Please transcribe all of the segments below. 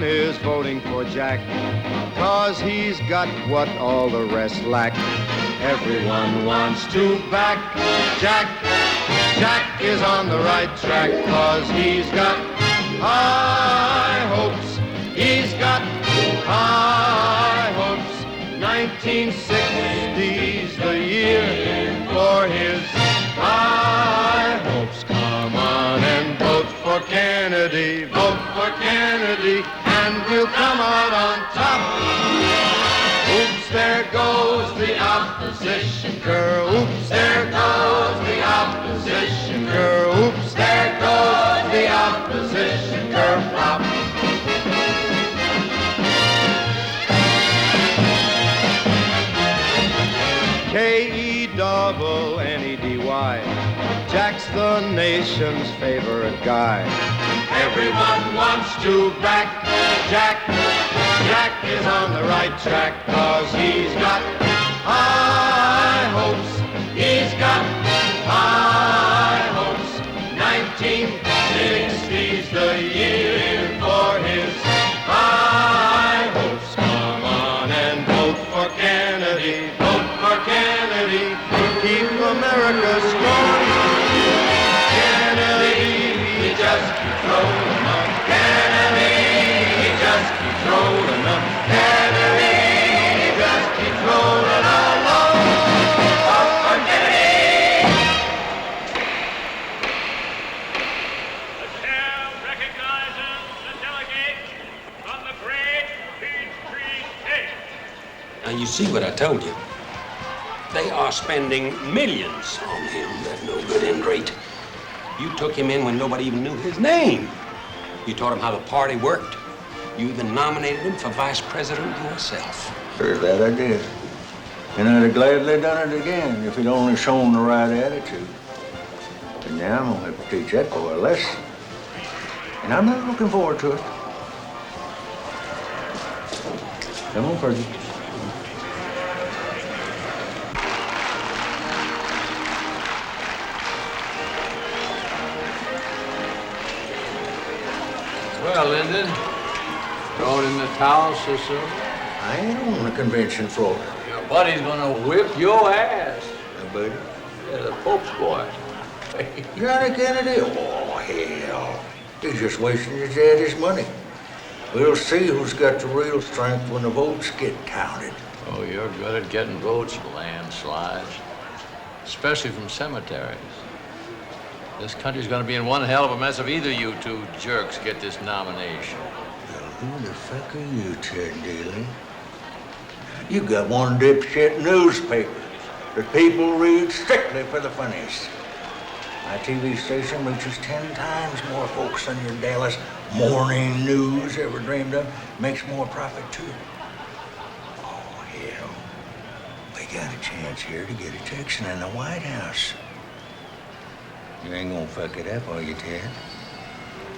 is voting for Jack, 'cause he's got what all the rest lack. Everyone wants to back Jack. Jack is on the right track, 'cause he's got high hopes. He's got high hopes. 1960's the year for his high hopes. Come on and vote for Kennedy. Vote for Kennedy, and we'll come out on top. Oops, there goes the opposition girl. Oops, there goes the opposition girl. Oops, there goes the opposition girl. Flop. K-E-double-N-E-D-Y. Jack's the nation's favorite guy. Everyone wants to back Jack. Jack is on the right track, 'cause he's got high hopes. He's got high hopes. 1960's the year for his high hopes. Come on and vote for Kennedy. Vote for Kennedy. Keep America strong. Kennedy, he just keeps rolling on. Kennedy, he just keeps rolling on. Kennedy, he just keeps rolling along. Vote for Kennedy. The chair recognizes the delegate from the great Peachtree State. Now, you see what I told you. They are spending millions on him, that no good ingrate. You took him in when nobody even knew his name. You taught him how the party worked. You even nominated him for vice president yourself. Sure, that I did. And I'd have gladly done it again if he'd only shown the right attitude. But now I'm gonna have to teach that boy a lesson. And I'm not looking forward to it. Come on, Fergie. Well, Lyndon, throwing in the towel so soon? I ain't on the convention floor. Your buddy's gonna whip your ass. My buddy. Yeah, the Pope's boy. Johnny Kennedy? Oh, hell. He's just wasting his daddy's money. We'll see who's got the real strength when the votes get counted. Oh, you're good at getting votes, landslides. Especially from cemeteries. This country's gonna be in one hell of a mess if either you two jerks get this nomination. Well, who the fuck are you, Ted Daly? You got one dipshit newspaper that people read strictly for the funnies. My TV station reaches 10 times more folks than your Dallas morning news ever dreamed of. Makes more profit, too. Oh, hell. We got a chance here to get a Texan in the White House. You ain't gonna fuck it up, are you, Ted?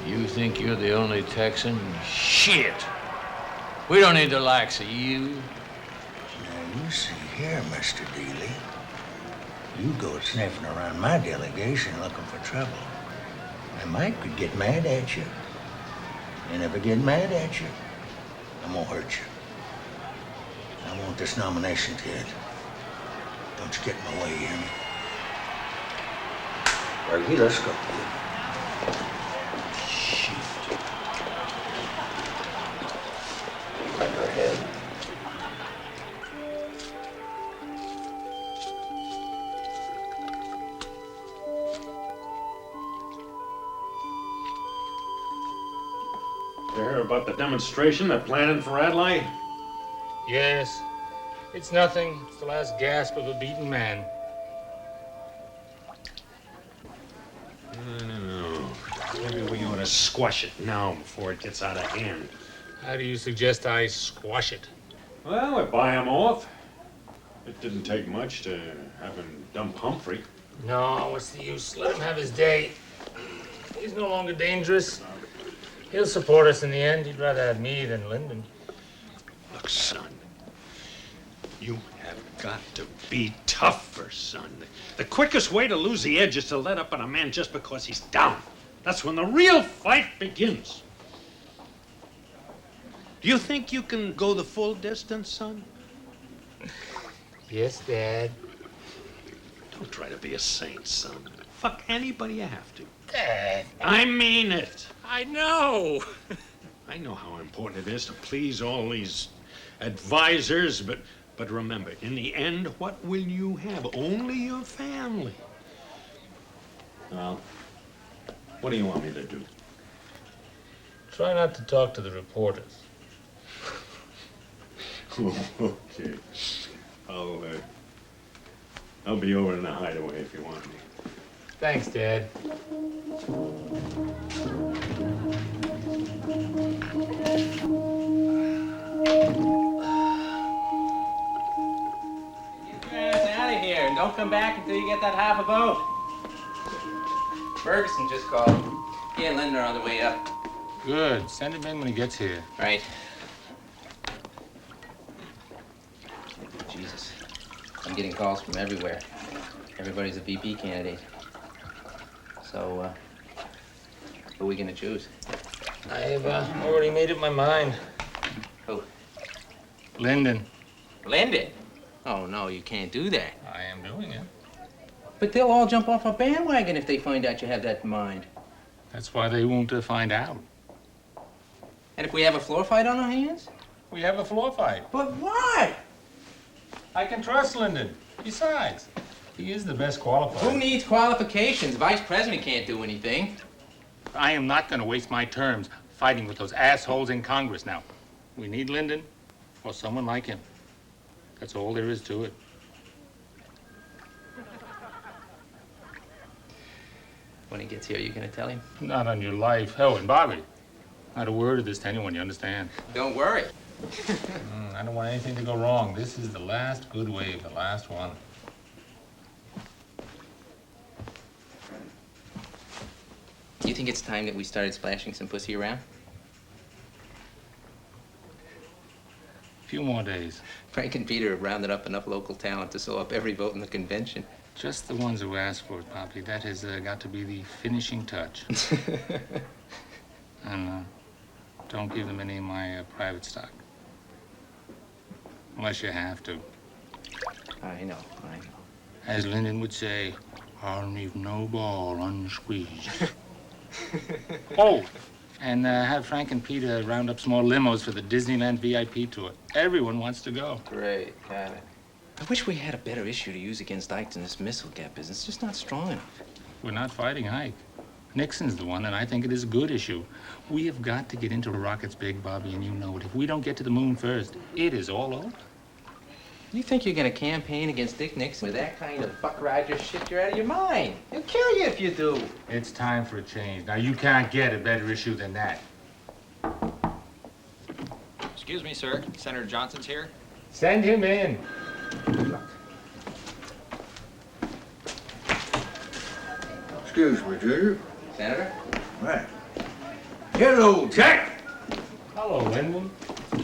You think you're the only Texan? Shit! We don't need the likes of you. Now, you see here, Mr. Dealey. You go sniffing around my delegation looking for trouble. And Mike could get mad at you. And if I get mad at you, I'm gonna hurt you. I want this nomination, Ted. Don't you get in my way, you hear me? Fergie, let's go. Shit. Right ahead. You hear about the demonstration they're planning for Adlai? Yes. It's nothing. It's the last gasp of a beaten man. No. Maybe we ought to squash it now before it gets out of hand. How do you suggest I squash it? Well, we buy him off. It didn't take much to have him dump Humphrey. No, what's the use? Let him have his day. He's no longer dangerous. He'll support us in the end. He'd rather have me than Lyndon. Look, son, you have got to be tougher, son. The quickest way to lose the edge is to let up on a man just because he's down. That's when the real fight begins. Do you think you can go the full distance, son? Yes, Dad. Don't try to be a saint, son. Fuck anybody you have to. Dad. I mean it. I know. I know how important it is to please all these advisors, but remember, in the end, what will you have? Only your family. Well, what do you want me to do? Try not to talk to the reporters. Okay. I'll be over in the hideaway if you want me. Thanks, Dad. Out of here and don't come back until you get that half a boat. Ferguson just called. He and Lyndon are on the way up. Good. Send him in when he gets here. Right. Jesus. I'm getting calls from everywhere. Everybody's a VP candidate. So, who are we gonna choose? I've already made up my mind. Who? Lyndon. Lyndon? Oh, no, you can't do that. I am doing it. But they'll all jump off a bandwagon if they find out you have that in mind. That's why they won't find out. And if we have a floor fight on our hands? We have a floor fight. But why? I can trust Lyndon. Besides, he is the best qualified. Who needs qualifications? Vice President can't do anything. I am not going to waste my terms fighting with those assholes in Congress now. We need Lyndon or someone like him. That's all there is to it. When he gets here, you gonna tell him? Not on your life. Oh, and Bobby, not a word of this to anyone, you understand? Don't worry. I don't want anything to go wrong. This is the last good wave, the last one. Do you think it's time that we started splashing some pussy around? A few more days. Frank and Peter have rounded up enough local talent to sew up every vote in the convention. Just the ones who asked for it, Poppy. That has got to be the finishing touch. And don't give them any of my private stock. Unless you have to. I know. As Lyndon would say, I'll leave no ball unsqueezed. Oh, and have Frank and Peter round up some more limos for the Disneyland VIP tour. Everyone wants to go. Great, got it. I wish we had a better issue to use against Ike than this missile gap business. It's just not strong enough. We're not fighting Ike. Nixon's the one, and I think it is a good issue. We have got to get into rockets big, Bobby, and you know it. If we don't get to the moon first, it is all over. You think you're gonna campaign against Dick Nixon with that kind of Buck Rogers shit? You're out of your mind. He'll kill you if you do. It's time for a change. Now, you can't get a better issue than that. Excuse me, sir. Senator Johnson's here. Send him in. Excuse me, Junior. Senator? Right. Hello, Jack. Hello, Lyndon.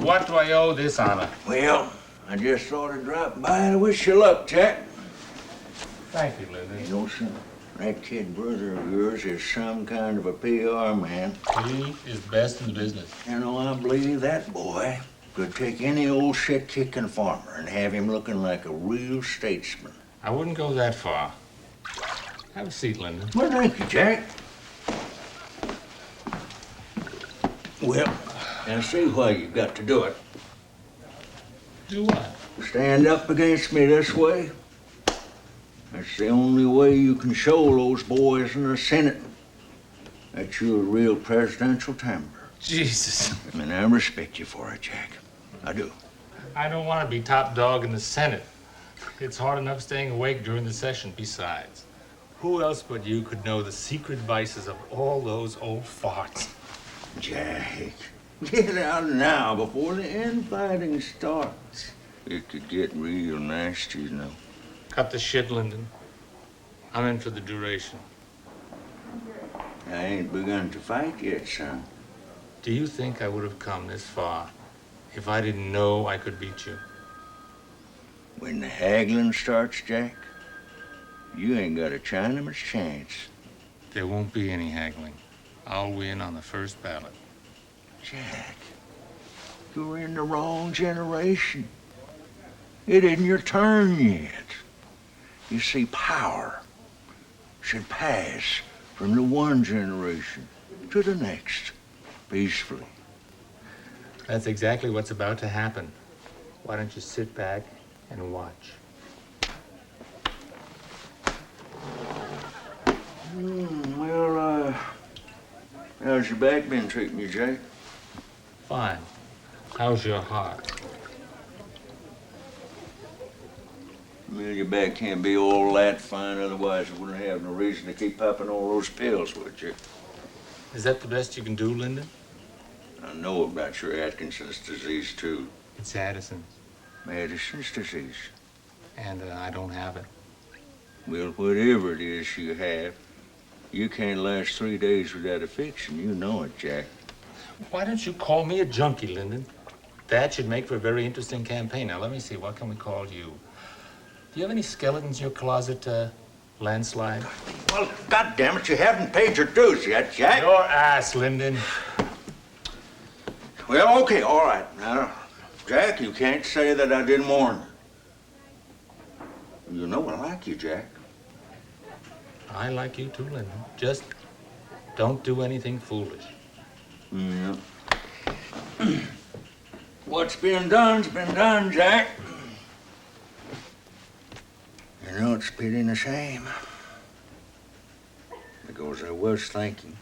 What do I owe this honor? Well, I just thought I'd drop by and wish you luck, Jack. Thank you, Lyndon. You know, son, that kid brother of yours is some kind of a PR man. He is best in the business. You know, I believe that boy could take any old shit-kicking farmer and have him looking like a real statesman. I wouldn't go that far. Have a seat, Lyndon. Well, thank you, Jack. Well, I see why you've got to do it. Do what? Stand up against me this way. That's the only way you can show those boys in the Senate that you're a real presidential timber. Jesus. And I respect you for it, Jack. I do. I don't want to be top dog in the Senate. It's hard enough staying awake during the session. Besides, who else but you could know the secret vices of all those old farts? Jack, get out now before the infighting starts. It could get real nasty, you know. Cut the shit, Lyndon. I'm in for the duration. I ain't begun to fight yet, son. Do you think I would have come this far if I didn't know I could beat you? When the haggling starts, Jack, you ain't got a Chinaman's chance. There won't be any haggling. I'll win on the first ballot. Jack, You're in the wrong generation. It isn't your turn yet. You see, power should pass from the one generation to the next, peacefully. That's exactly what's about to happen. Why don't you sit back and watch? How's your back been treating you, Jake? Fine. How's your heart? Well, your back can't be all that fine, otherwise you wouldn't have no reason to keep popping all those pills, would you? Is that the best you can do, Lyndon? I know about your Atkinson's disease, too. It's Addison's. Addison's disease. And I don't have it. Well, whatever it is you have, you can't last 3 days without a fix, and you know it, Jack. Why don't you call me a junkie, Lyndon? That should make for a very interesting campaign. Now, let me see. What can we call you? Do you have any skeletons in your closet, Landslide? Well, goddammit, you haven't paid your dues yet, Jack. Your ass, Lyndon. Well, okay, all right. Now, Jack, you can't say that I didn't warn you. You know I like you, Jack. I like you too, Lyndon. Just don't do anything foolish. Yeah. What's been done's been done, Jack. You know, it's pity a shame. Because I was thinking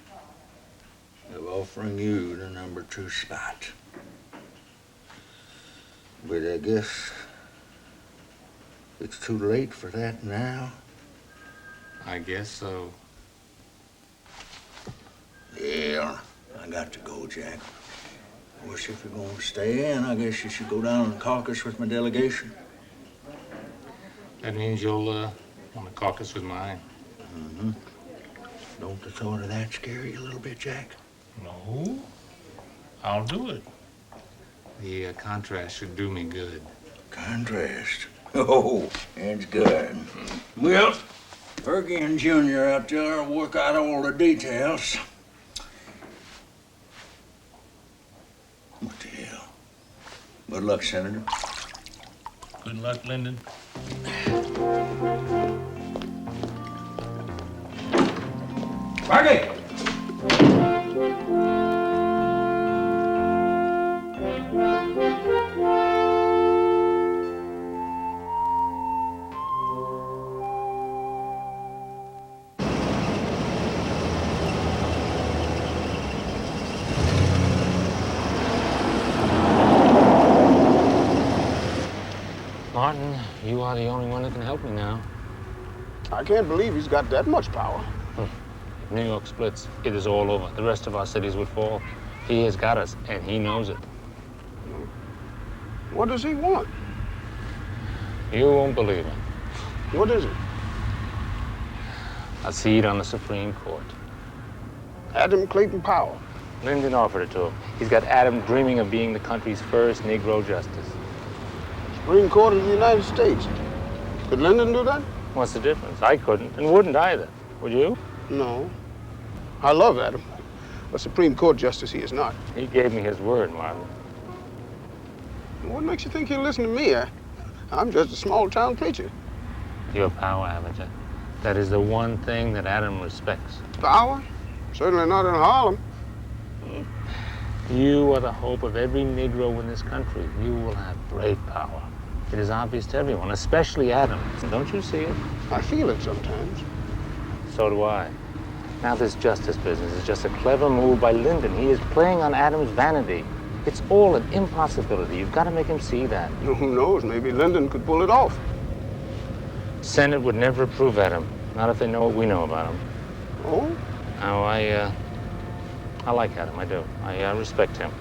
of offering you the number 2 spot. But I guess it's too late for that now. I guess so. Yeah, I got to go, Jack. Of course, if you're going to stay in, I guess you should go down and caucus with my delegation. That means you'll want to caucus with mine. Mm-hmm. Don't the thought of that scare you a little bit, Jack? No, I'll do it. The contrast should do me good. Contrast? Oh, that's good. Well, Fergie and Junior out there will work out all the details. What the hell? Good luck, Senator. Good luck, Lyndon. Fergie! Martin, you are the only one that can help me now. I can't believe he's got that much power. If New York splits, it is all over. The rest of our cities would fall. He has got us, and he knows it. What does he want? You won't believe it. What is it? A seat on the Supreme Court. Adam Clayton Powell. Lyndon offered it to him. He's got Adam dreaming of being the country's first Negro justice. Supreme Court of the United States. Could Lyndon do that? What's the difference? I couldn't, and wouldn't either. Would you? No. I love Adam. A Supreme Court justice he is not. He gave me his word, Martin. What makes you think he'll listen to me? I'm just a small-town preacher. Your power, haven't you? That is the one thing that Adam respects. Power? Certainly not in Harlem. You are the hope of every Negro in this country. You will have great power. It is obvious to everyone, especially Adam. Don't you see it? I feel it sometimes. So do I. Now, this justice business is just a clever move by Lyndon. He is playing on Adam's vanity. It's all an impossibility. You've got to make him see that. Who knows? Maybe Lyndon could pull it off. Senate would never approve Adam. Not if they know what we know about him. Oh? Now, I like Adam, I do. I respect him.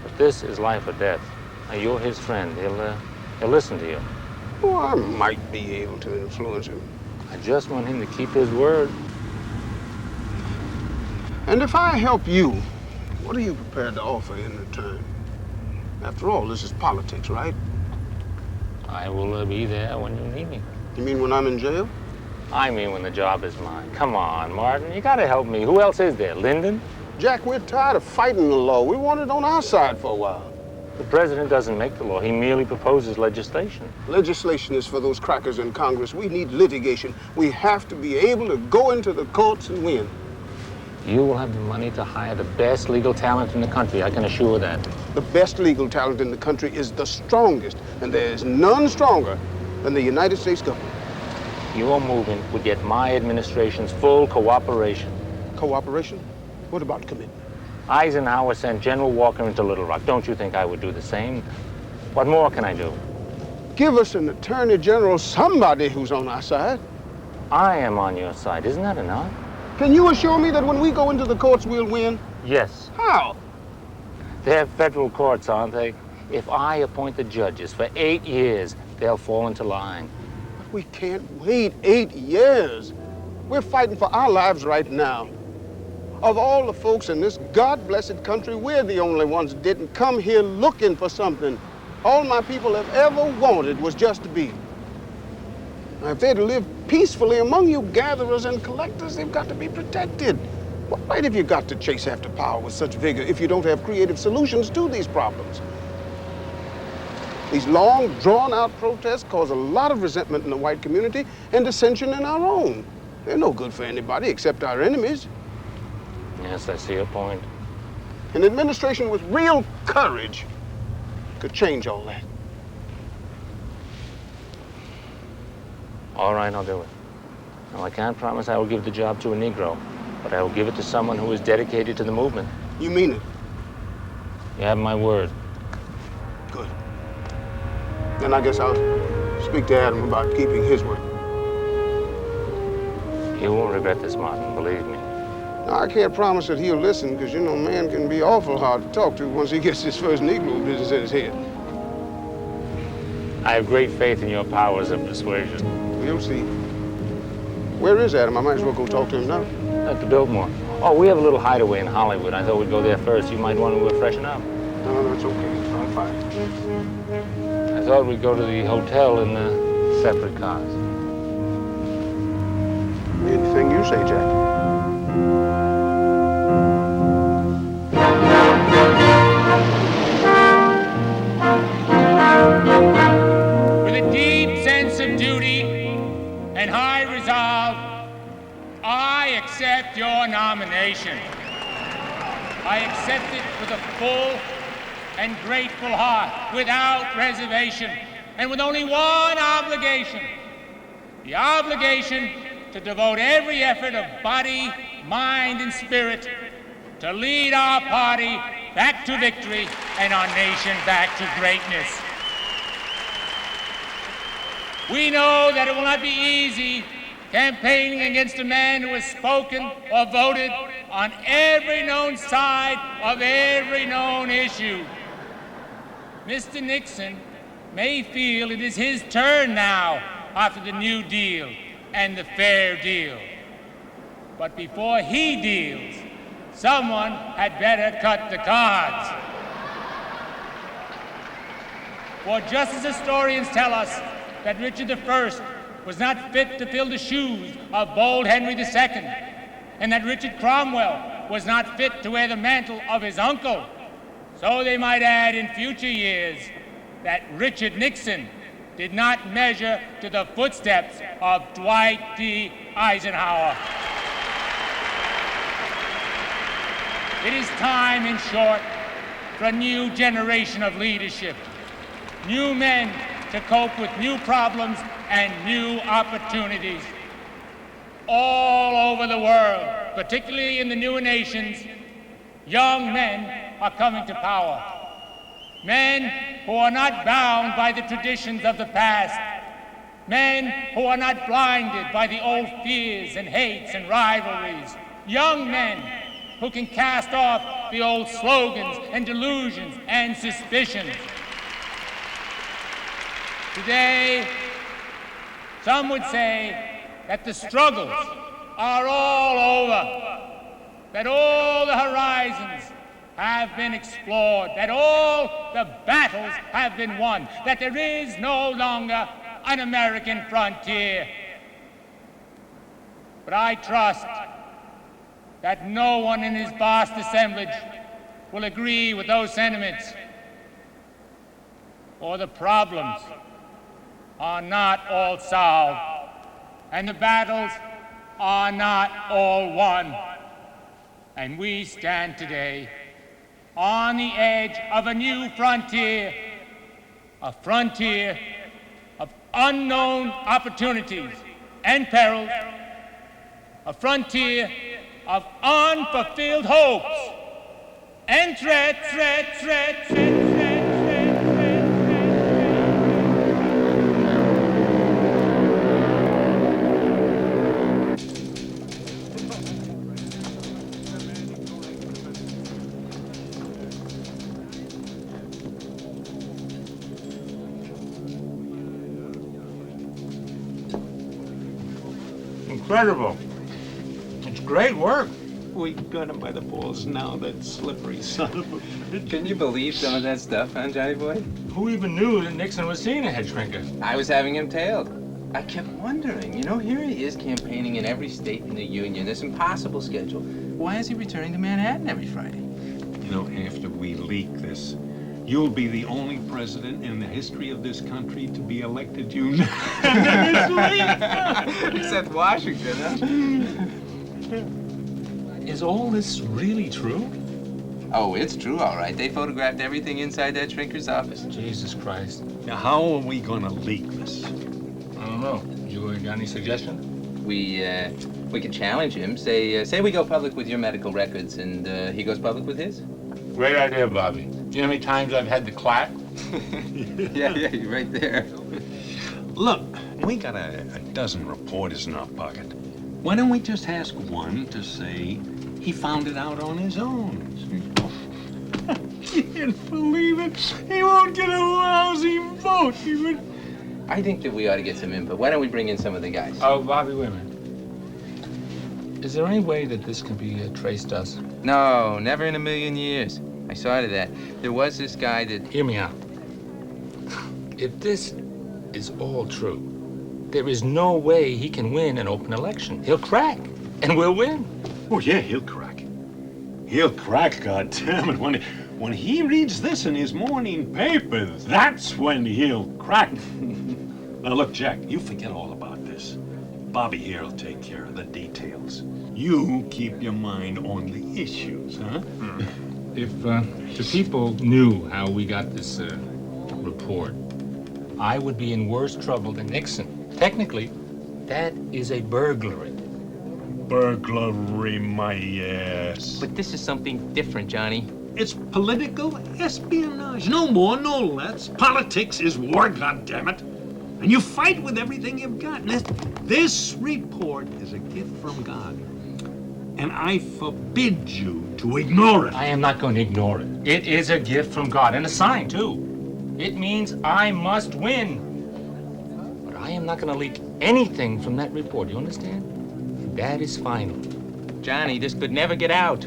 But this is life or death. Now, you're his friend. He'll listen to you. Well, I might be able to influence him. I just want him to keep his word. And if I help you, what are you prepared to offer in return? After all, this is politics, right? I will be there when you need me. You mean when I'm in jail? I mean when the job is mine. Come on, Martin, you gotta help me. Who else is there? Lyndon? Jack, we're tired of fighting the law. We want it on our side for a while. The president doesn't make the law. He merely proposes legislation. Legislation is for those crackers in Congress. We need litigation. We have to be able to go into the courts and win. You will have the money to hire the best legal talent in the country, I can assure that. The best legal talent in the country is the strongest, and there is none stronger than the United States government. Your movement would get my administration's full cooperation. Cooperation? What about commitment? Eisenhower sent General Walker into Little Rock. Don't you think I would do the same? What more can I do? Give us an attorney general, somebody who's on our side. I am on your side. Isn't that enough? Can you assure me that when we go into the courts, we'll win? Yes. How? They're federal courts, aren't they? If I appoint the judges for 8 years, they'll fall into line. We can't wait 8 years. We're fighting for our lives right now. Of all the folks in this God-blessed country, we're the only ones that didn't come here looking for something. All my people have ever wanted was just to be. Now, if they're to live peacefully among you gatherers and collectors, they've got to be protected. What right have you got to chase after power with such vigor if you don't have creative solutions to these problems? These long, drawn-out protests cause a lot of resentment in the white community and dissension in our own. They're no good for anybody except our enemies. Yes, I see your point. An administration with real courage could change all that. All right, I'll do it. Now, I can't promise I will give the job to a Negro, but I will give it to someone who is dedicated to the movement. You mean it? You have my word. Good. Then I guess I'll speak to Adam about keeping his word. You won't regret this, Martin, believe me. Now, I can't promise that he'll listen, because, you know, man can be awful hard to talk to once he gets his first Negro business in his head. I have great faith in your powers of persuasion. We'll see. Where is Adam? I might as well go talk to him now. At the Biltmore. Oh, we have a little hideaway in Hollywood. I thought we'd go there first. You might want to freshen up. No, that's okay. I'm fine. I thought we'd go to the hotel in separate cars. Anything you say, Jack. With a deep sense of duty and high resolve, I accept your nomination. I accept it with a full and grateful heart, without reservation, and with only one obligation: the obligation to devote every effort of body, mind, and spirit to lead our party back to victory and our nation back to greatness. We know that it will not be easy campaigning against a man who has spoken or voted on every known side of every known issue. Mr. Nixon may feel it is his turn now after the New Deal and the Fair Deal. But before he deals, someone had better cut the cards. For just as historians tell us that Richard I was not fit to fill the shoes of bold Henry II, and that Richard Cromwell was not fit to wear the mantle of his uncle, so they might add in future years that Richard Nixon did not measure to the footsteps of Dwight D. Eisenhower. It is time, in short, for a new generation of leadership, new men to cope with new problems and new opportunities. All over the world, particularly in the newer nations, young men are coming to power. Men who are not bound by the traditions of the past. Men who are not blinded by the old fears and hates and rivalries. Young men who can cast off the old slogans and delusions and suspicions. Today, some would say that the struggles are all over, that all the horizons have been explored, that all the battles have been won, that there is no longer an American frontier. But I trust that no one in this vast assemblage will agree with those sentiments. or the problems are not all solved, and the battles are not all won. And we stand today on the edge of a new frontier, a frontier of unknown opportunities and perils, a frontier of unfulfilled hopes and threats. Incredible. It's great work. We got him by the balls now, that slippery son of a... Can you believe some of that stuff, huh, Johnny boy? Who even knew that Nixon was seeing a head shrinker? I was having him tailed. I kept wondering, here he is campaigning in every state in the Union, this impossible schedule. Why is he returning to Manhattan every Friday? After we leak this, you'll be the only president in the history of this country to be elected unanimously. Except Washington, huh? Is all this really true? Oh, it's true, all right. They photographed everything inside that shrinker's office. Jesus Christ. Now, how are we gonna leak this? I don't know. You got any suggestion? We could challenge him. Say we go public with your medical records and he goes public with his? Great idea, Bobby. Do you know how many times I've had the clap? Yeah, you're right there. Look, we got a dozen reporters in our pocket. Why don't we just ask one to say he found it out on his own? Can't believe it. He won't get a lousy vote. I think that we ought to get some input. Why don't we bring in some of the guys? Oh, Bobby, wait a minute. Is there any way that this can be traced to us? No, never in a million years. I saw to that. There was this guy that... Hear me out. If this is all true, there is no way he can win an open election. He'll crack, and we'll win. Oh, yeah, he'll crack. He'll crack, goddammit. When he reads this in his morning paper, that's when he'll crack. Now, look, Jack, you forget all about this. Bobby here will take care of the details. You keep your mind on the issues, huh? If the people knew how we got this report, I would be in worse trouble than Nixon. Technically, that is a burglary. Burglary, my ass. But this is something different, Johnny. It's political espionage. No more, no less. Politics is war, goddammit. And you fight with everything you've got. And this report is a gift from God. And I forbid you to ignore it. I am not going to ignore it. It is a gift from God, and a sign, too. It means I must win. But I am not going to leak anything from that report, you understand? That is final. Johnny, this could never get out.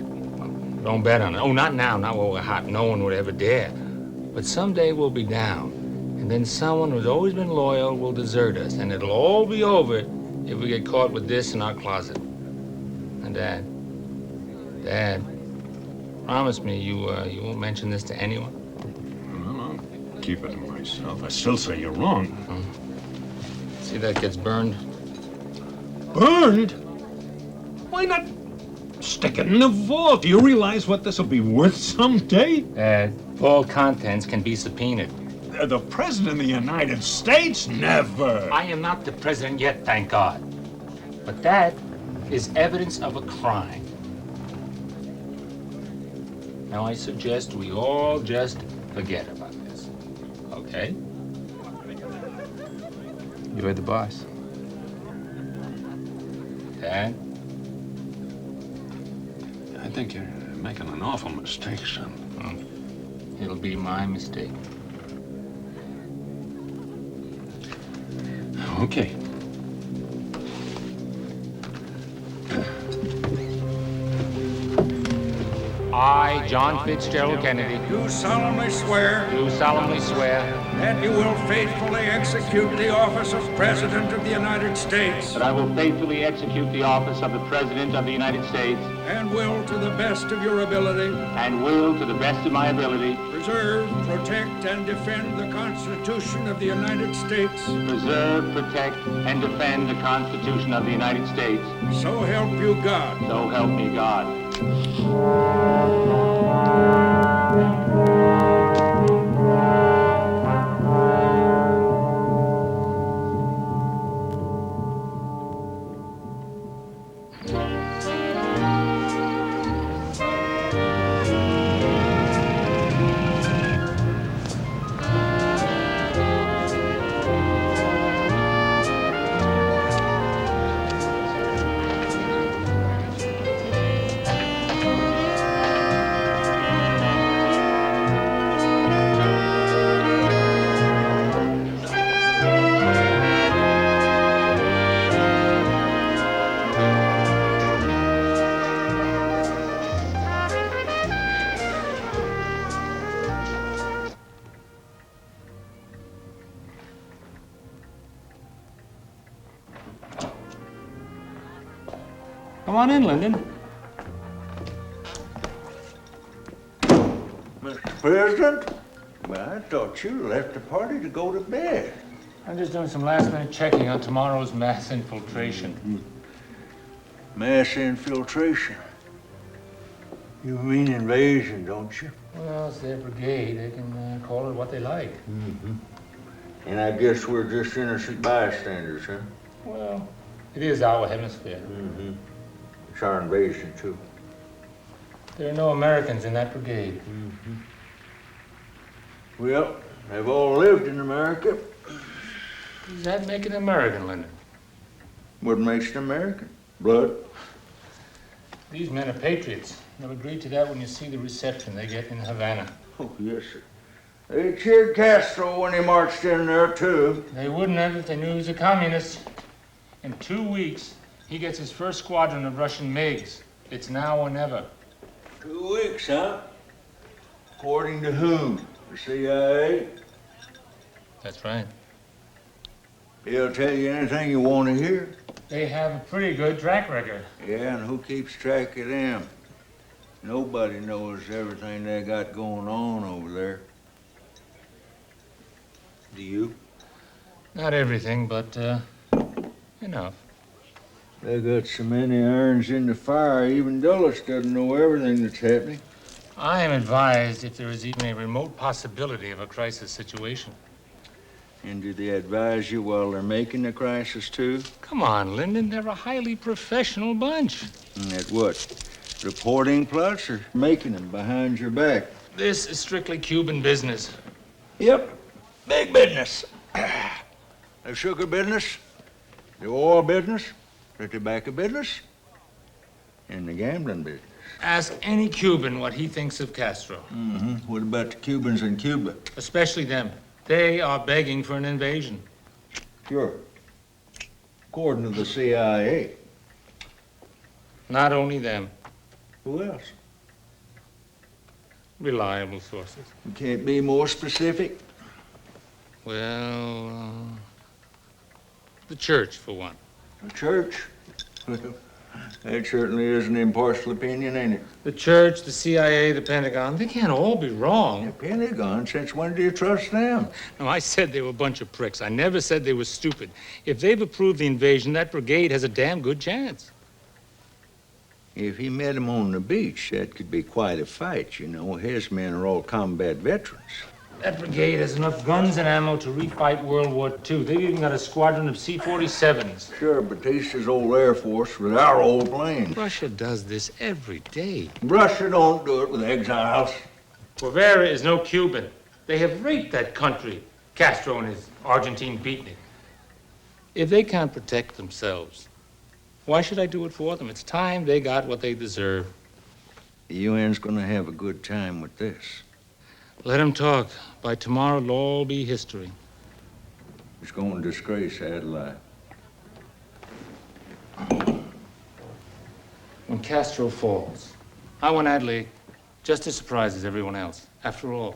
Don't bet on it. Oh, not now, not while we're hot. No one would ever dare. But someday we'll be down. And then someone who's always been loyal will desert us. And it'll all be over if we get caught with this in our closet. And Dad, promise me you won't mention this to anyone. No, keep it to myself. I still say you're wrong. See that gets burned? Burned? Why not stick it in the vault? Do you realize what this will be worth someday? Vault contents can be subpoenaed. The President of the United States? Never. I am not the president yet, thank God. But that is evidence of a crime. Now I suggest we all just forget about this. Okay? You're the boss. Dad? I think you're making an awful mistake, son. It'll be my mistake. Okay. I, John Fitzgerald Kennedy, do solemnly swear that you will faithfully execute the office of President of the United States I will faithfully execute the office of the President of the United States and will, to the best of your ability, and will, to the best of my ability, preserve, protect, and defend the Constitution of the United States. preserve, protect, and defend the Constitution of the United States. So help you God. So help me God. Come on in, Lyndon. Mr. President, well, I thought you left the party to go to bed. I'm just doing some last-minute checking on tomorrow's mass infiltration. Mass infiltration. You mean invasion, don't you? Well, it's their brigade. They can call it what they like. And I guess we're just innocent bystanders, huh? Well, it is our hemisphere. It's our invasion, too. There are no Americans in that brigade. Well, they've all lived in America. Does that make an American, Lyndon? What makes an American? Blood. These men are patriots. You'll agree to that when you see the reception they get in Havana. Oh, yes, sir. They cheered Castro when he marched in there, too. They wouldn't have if they knew he was a communist. In 2 weeks, he gets his first squadron of Russian MiGs. It's now or never. 2 weeks, huh? According to whom? The CIA? That's right. He'll tell you anything you want to hear. They have a pretty good track record. Yeah, and who keeps track of them? Nobody knows everything they got going on over there. Do you? Not everything, but enough. They got so many irons in the fire, even Dulles doesn't know everything that's happening. I am advised if there is even a remote possibility of a crisis situation. And do they advise you while they're making the crisis, too? Come on, Lyndon, they're a highly professional bunch. At what? Reporting plots or making them behind your back? This is strictly Cuban business. Yep, big business. The sugar business, the oil business, the tobacco business, and the gambling business. Ask any Cuban what he thinks of Castro. What about the Cubans in Cuba? Especially them. They are begging for an invasion. Sure. According to the CIA. Not only them. Who else? Reliable sources. You can't be more specific? Well, the church, for one. The church? Well, that certainly is an impartial opinion, ain't it? The church, the CIA, the Pentagon, they can't all be wrong. The Pentagon? Since when do you trust them? No, I said they were a bunch of pricks. I never said they were stupid. If they've approved the invasion, that brigade has a damn good chance. If he met him on the beach, that could be quite a fight, you know. His men are all combat veterans. That brigade has enough guns and ammo to refight World War II. They've even got a squadron of C-47s. Sure, Batista's old Air Force with our old planes. Russia does this every day. Russia don't do it with exiles. Guevara is no Cuban. They have raped that country, Castro and his Argentine beatnik. If they can't protect themselves, why should I do it for them? It's time they got what they deserve. The UN's gonna have a good time with this. Let them talk. By tomorrow, it'll all be history. It's going to disgrace Adelaide. When Castro falls, I want Adelaide Just as surprised as everyone else. After all,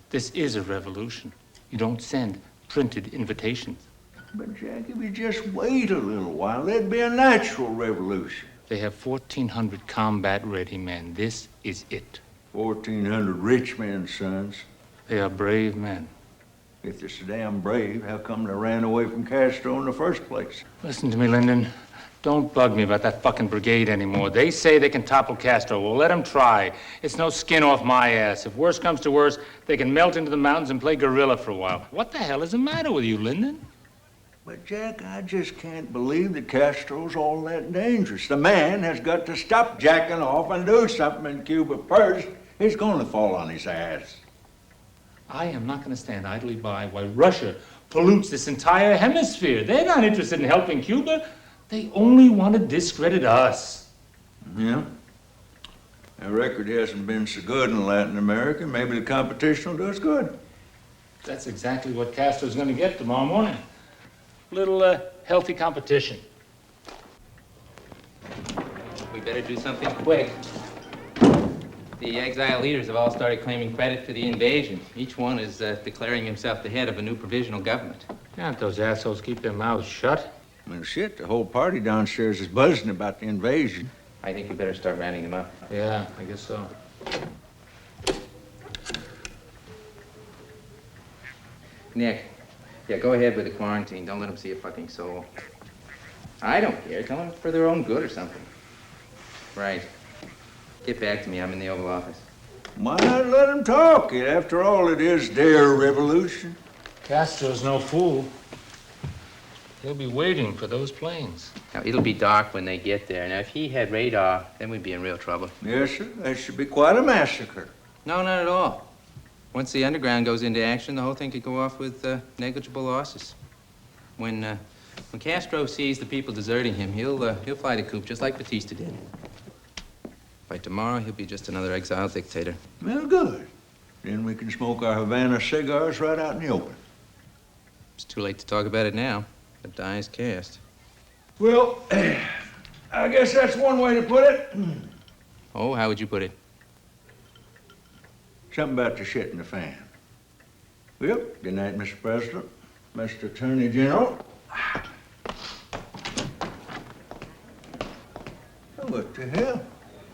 this is a revolution. You don't send printed invitations. But, Jack, if you just wait a little while, there'd be a natural revolution. They have 1,400 combat-ready men. This is it. 1,400 rich men's sons. They are brave men. If they're so damn brave, how come they ran away from Castro in the first place? Listen to me, Lyndon. Don't bug me about that fucking brigade anymore. They say they can topple Castro. Well, let them try. It's no skin off my ass. If worse comes to worse, they can melt into the mountains and play guerrilla for a while. What the hell is the matter with you, Lyndon? But, Jack, I just can't believe that Castro's all that dangerous. The man has got to stop jacking off and do something in Cuba first. He's going to fall on his ass. I am not going to stand idly by while Russia pollutes this entire hemisphere. They're not interested in helping Cuba. They only want to discredit us. Yeah? Our record hasn't been so good in Latin America. Maybe the competition will do us good. That's exactly what Castro's going to get tomorrow morning. A little healthy competition. We better do something quick. The exile leaders have all started claiming credit for the invasion. Each one is declaring himself the head of a new provisional government. Can't those assholes keep their mouths shut? Well, shit, the whole party downstairs is buzzing about the invasion. I think we better start rounding them up. Yeah, I guess so. Nick, yeah, go ahead with the quarantine. Don't let them see a fucking soul. I don't care. Tell them for their own good or something. Right. Get back to me. I'm in the Oval Office. Why not let them talk? After all, it is their revolution. Castro's no fool. He'll be waiting for those planes. Now, it'll be dark when they get there. Now, if he had radar, then we'd be in real trouble. Yes, sir. That should be quite a massacre. No, not at all. Once the underground goes into action, the whole thing could go off with negligible losses. When Castro sees the people deserting him, he'll fly the coop just like Batista did. By tomorrow, he'll be just another exiled dictator. Well, good. Then we can smoke our Havana cigars right out in the open. It's too late to talk about it now. The die is cast. Well, I guess that's one way to put it. Oh, how would you put it? Something about the shit in the fan. Well, good night, Mr. President, Mr. Attorney General. Oh, what the hell?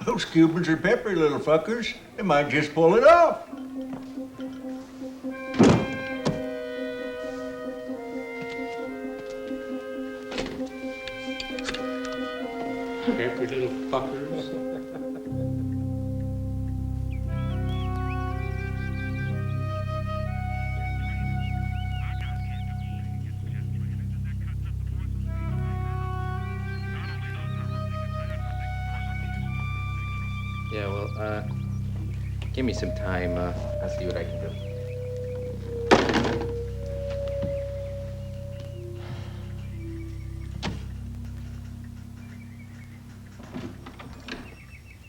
Those Cubans are peppery little fuckers. They might just pull it off. Peppery little fuckers. Yeah, well, give me some time. I'll see what I can do.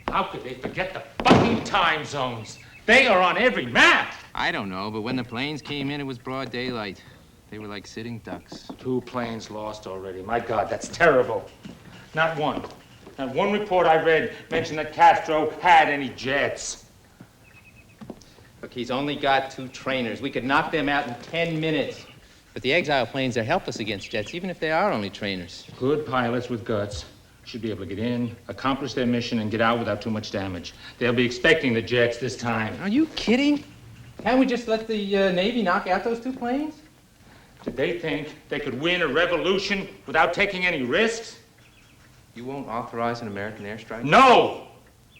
How could they forget the fucking time zones? They are on every map. I don't know, but when the planes came in, it was broad daylight. They were like sitting ducks. 2 planes lost already. My God, that's terrible. Not one report I read mentioned that Castro had any jets. Look, he's only got 2 trainers. We could knock them out in 10 minutes. But the exile planes are helpless against jets, even if they are only trainers. Good pilots with guts should be able to get in, accomplish their mission, and get out without too much damage. They'll be expecting the jets this time. Are you kidding? Can't we just let the Navy knock out those 2 planes? Did they think they could win a revolution without taking any risks? You won't authorize an American airstrike? No!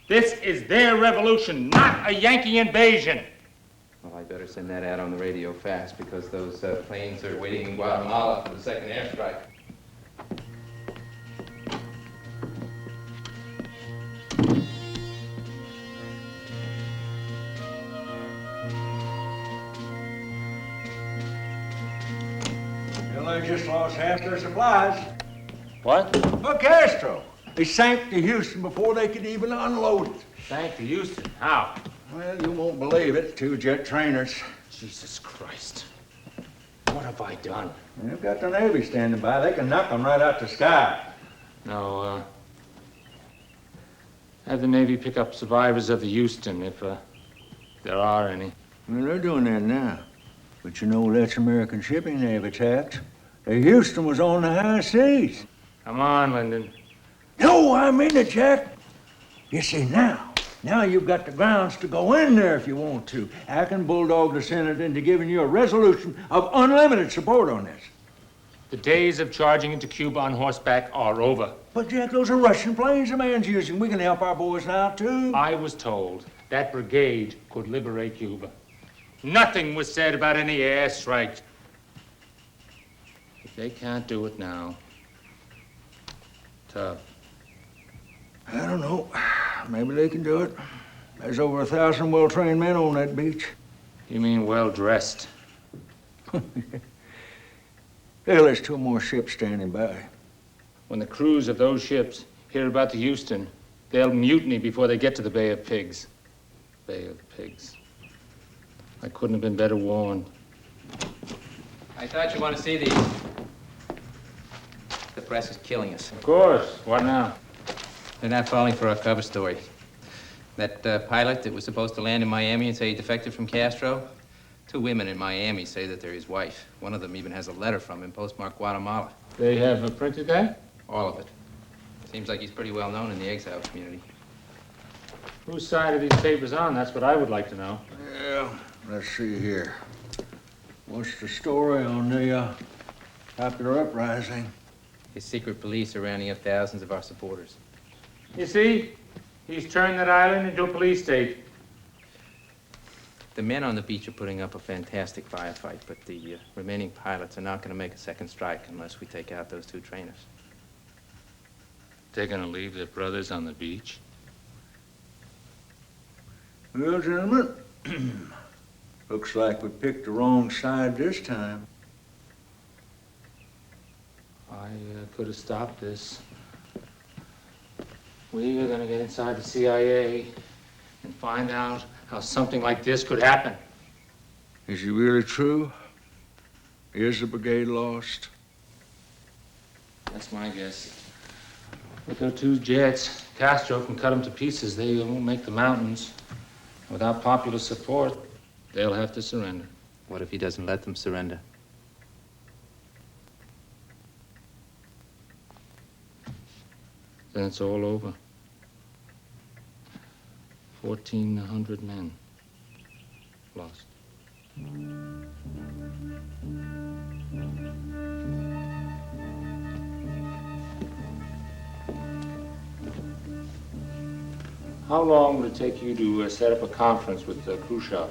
This is their revolution, not a Yankee invasion. Well, I better send that out on the radio fast because those planes are waiting in Guatemala for the second airstrike. Well, they just lost half their supplies. What? Well, Castro. They sank to Houston before they could even unload it. Sank to Houston. How? Well, you won't believe it. 2 jet trainers. Jesus Christ. What have I done? They've got the Navy standing by. They can knock them right out the sky. No, Have the Navy pick up survivors of the Houston, if there are any. Well, they're doing that now. But you know that's American shipping they've attacked. The Houston was on the high seas. Come on, Lyndon. No, I mean it, Jack. You see, now you've got the grounds to go in there if you want to. I can bulldog the Senate into giving you a resolution of unlimited support on this. The days of charging into Cuba on horseback are over. But, Jack, those are Russian planes the man's using. We can help our boys now, too. I was told that brigade could liberate Cuba. Nothing was said about any airstrike. If they can't do it now, tough. I don't know. Maybe they can do it. There's over 1,000 well-trained men on that beach. You mean well-dressed? Hell, there's 2 more ships standing by. When the crews of those ships hear about the Houston, they'll mutiny before they get to the Bay of Pigs. Bay of Pigs. I couldn't have been better warned. I thought you'd want to see these. The press is killing us. Of course. What now? They're not falling for our cover story. That pilot that was supposed to land in Miami and say he defected from Castro, 2 women in Miami say that they're his wife. One of them even has a letter from him, postmarked Guatemala. They have printed that? All of it. Seems like he's pretty well known in the exile community. Whose side are these papers on? That's what I would like to know. Yeah, let's see here. What's the story on the popular uprising? His secret police are rounding up thousands of our supporters. You see, he's turned that island into a police state. The men on the beach are putting up a fantastic firefight, but the remaining pilots are not going to make a second strike unless we take out those 2 trainers. They're gonna leave their brothers on the beach? Well, gentlemen, looks like we picked the wrong side this time. I could have stopped this. We are gonna get inside the CIA and find out how something like this could happen. Is it really true? Is the brigade lost? That's my guess. With their 2 jets, Castro can cut them to pieces. They won't make the mountains. Without popular support, they'll have to surrender. What if he doesn't let them surrender? Then it's all over. 1,400 men lost. How long would it take you to set up a conference with Khrushchev?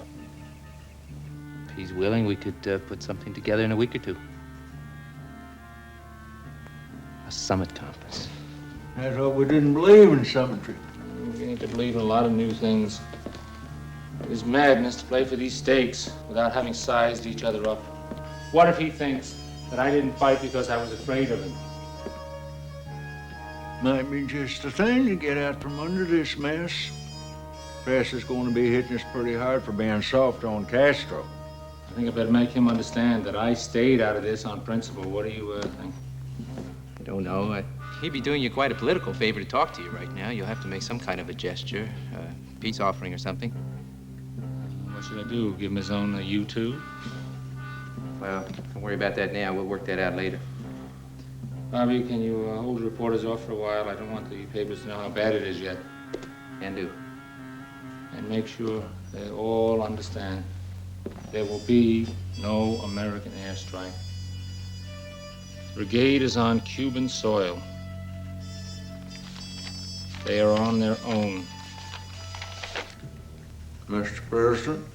If he's willing, we could put something together in a week or 2. A summit conference. I thought we didn't believe in summitry. We need to believe in a lot of new things. It is madness to play for these stakes without having sized each other up. What if he thinks that I didn't fight because I was afraid of him? Might be just the thing to get out from under this mess. Press is going to be hitting us pretty hard for being soft on Castro. I think I better make him understand that I stayed out of this on principle. What do you think? I don't know. He'd be doing you quite a political favor to talk to you right now. You'll have to make some kind of a gesture, peace offering or something. What should I do? Give him his own U-2? Well, don't worry about that now. We'll work that out later. Bobby, can you hold the reporters off for a while? I don't want the papers to know how bad it is yet. Can do. And make sure they all understand there will be no American airstrike. Brigade is on Cuban soil. They are on their own. Mr. President,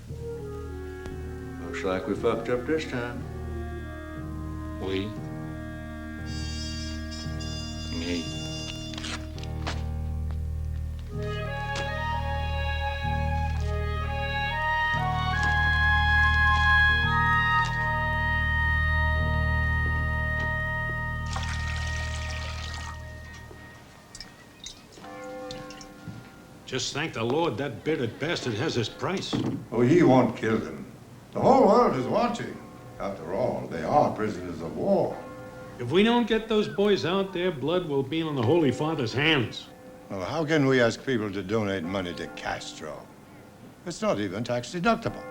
looks like we fucked up this time. We? Me. Just thank the Lord that bearded bastard has his price. Oh, he won't kill them. The whole world is watching. After all, they are prisoners of war. If we don't get those boys out, their blood will be on the Holy Father's hands. Well, how can we ask people to donate money to Castro? It's not even tax deductible.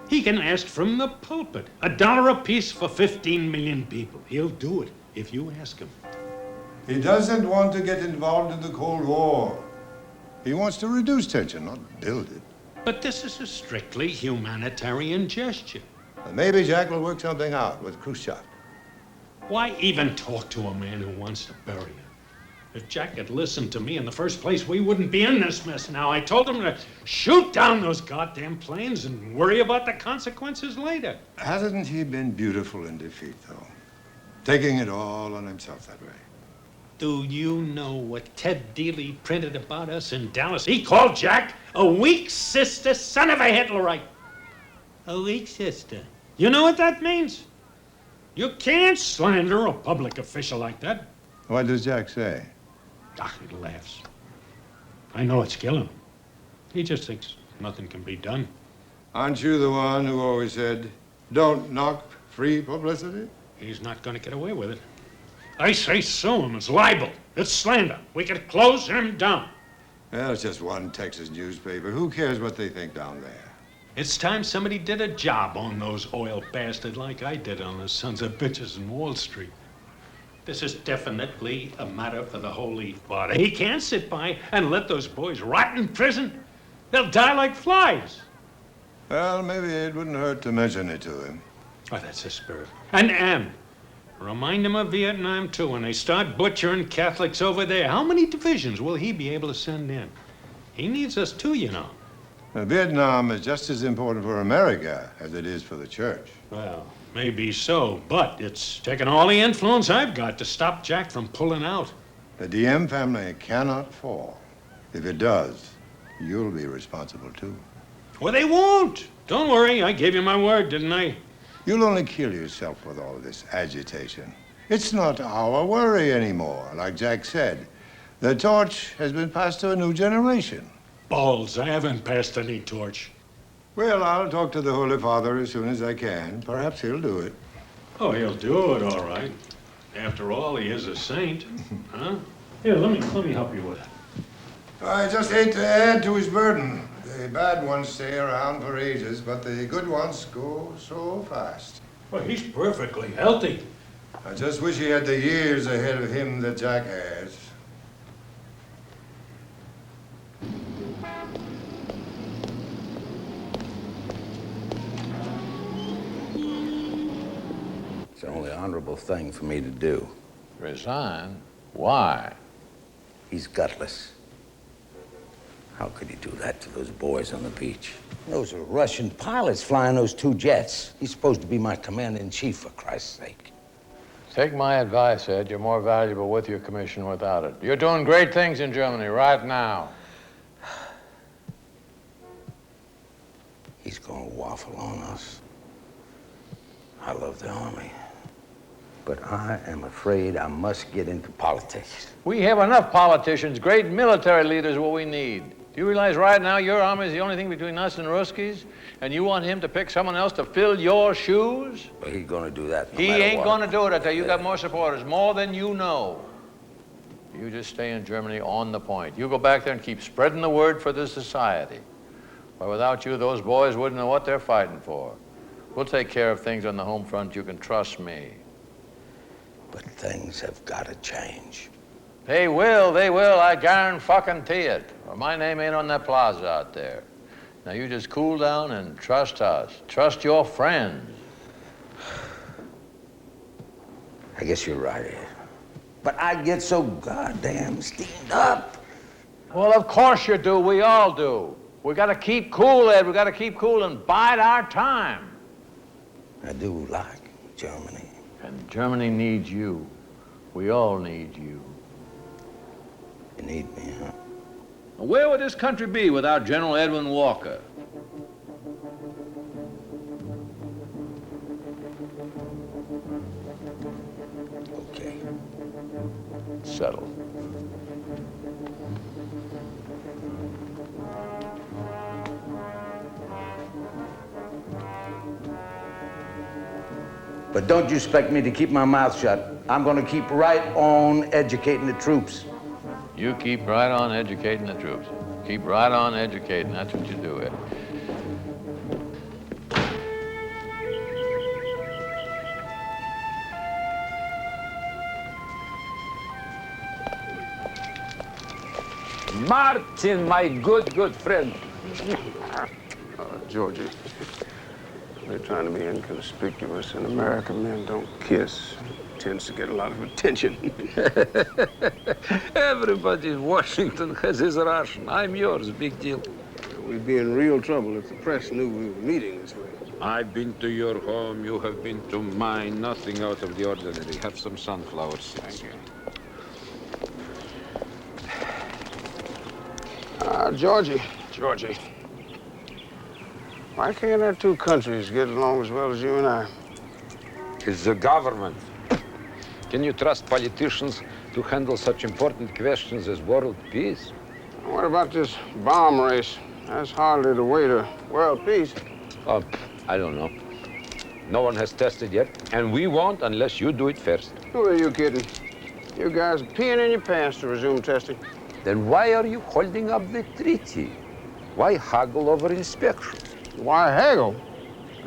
He can ask from the pulpit. $1 apiece for 15 million people. He'll do it if you ask him. He doesn't want to get involved in the Cold War. He wants to reduce tension, not build it. But this is a strictly humanitarian gesture. And maybe Jack will work something out with Khrushchev. Why even talk to a man who wants to bury him? If Jack had listened to me in the first place, we wouldn't be in this mess now. I told him to shoot down those goddamn planes and worry about the consequences later. Hasn't he been beautiful in defeat, though? Taking it all on himself that way. Do you know what Ted Dealey printed about us in Dallas? He called Jack a weak sister, son of a Hitlerite. A weak sister. You know what that means? You can't slander a public official like that. What does Jack say? Ah, he laughs. I know it's killing him. He just thinks nothing can be done. Aren't you the one who always said, don't knock free publicity? He's not going to get away with it. I say sue him. It's libel. It's slander. We could close him down. Well, it's just one Texas newspaper. Who cares what they think down there? It's time somebody did a job on those oil bastards like I did on the sons of bitches in Wall Street. This is definitely a matter for the Holy Father. He can't sit by and let those boys rot in prison. They'll die like flies. Well, maybe it wouldn't hurt to mention it to him. Oh, that's the spirit. And remind him of Vietnam, too, when they start butchering Catholics over there. How many divisions will he be able to send in? He needs us, too, you know. Now, Vietnam is just as important for America as it is for the church. Well, maybe so, but it's taken all the influence I've got to stop Jack from pulling out. The Diem family cannot fall. If it does, you'll be responsible, too. Well, they won't. Don't worry. I gave you my word, didn't I? You'll only kill yourself with all this agitation. It's not our worry anymore, like Jack said. The torch has been passed to a new generation. Balls, I haven't passed any torch. Well, I'll talk to the Holy Father as soon as I can. Perhaps he'll do it. Oh, he'll do it, all right. After all, he is a saint, huh? Here, let me help you with it. I just hate to add to his burden. The bad ones stay around for ages, but the good ones go so fast. Well, he's perfectly healthy. I just wish he had the years ahead of him that Jack has. It's the only honorable thing for me to do. Resign? Why? He's gutless. How could he do that to those boys on the beach? Those are Russian pilots flying those 2 jets. He's supposed to be my commander-in-chief, for Christ's sake. Take my advice, Ed. You're more valuable with your commission without it. You're doing great things in Germany right now. He's gonna waffle on us. I love the Army. But I am afraid I must get into politics. We have enough politicians, great military leaders, what we need. Do you realize right now your army is the only thing between us and Ruskies? And you want him to pick someone else to fill your shoes? Well, he's gonna do that no He matter ain't what. gonna do it. I tell you, you got more supporters, more than you know. You just stay in Germany on the point. You go back there and keep spreading the word for the society. Why, without you, those boys wouldn't know what they're fighting for. We'll take care of things on the home front. You can trust me. But things have got to change. They will, I guarantee it. Or my name ain't on that plaza out there. Now you just cool down and trust us. Trust your friends. I guess you're right, Ed. But I get so goddamn steamed up. Well, of course you do. We all do. We gotta keep cool, Ed. We gotta keep cool and bide our time. I do like Germany. And Germany needs you. We all need you. You need me, huh? Where would this country be without General Edwin Walker? Okay. Settled. But don't you expect me to keep my mouth shut. I'm gonna keep right on educating the troops. You keep right on educating the troops. Keep right on educating. That's what you do, Ed. Martin, my good friend. Georgie, they're trying to be inconspicuous, and American men don't kiss. It tends to get a lot of attention. Everybody in Washington has his Russian. I'm yours, big deal. We'd be in real trouble if the press knew we were meeting this way. I've been to your home, you have been to mine. Nothing out of the ordinary. Have some sunflower seeds. Thank you. Georgie, why can't our two countries get along as well as you and I? It's the government. Can you trust politicians to handle such important questions as world peace? What about this bomb race? That's hardly the way to world peace. Oh, I don't know. No one has tested yet, and we won't unless you do it first. Who are you kidding? You guys are peeing in your pants to resume testing. Then why are you holding up the treaty? Why haggle over inspection? Why haggle?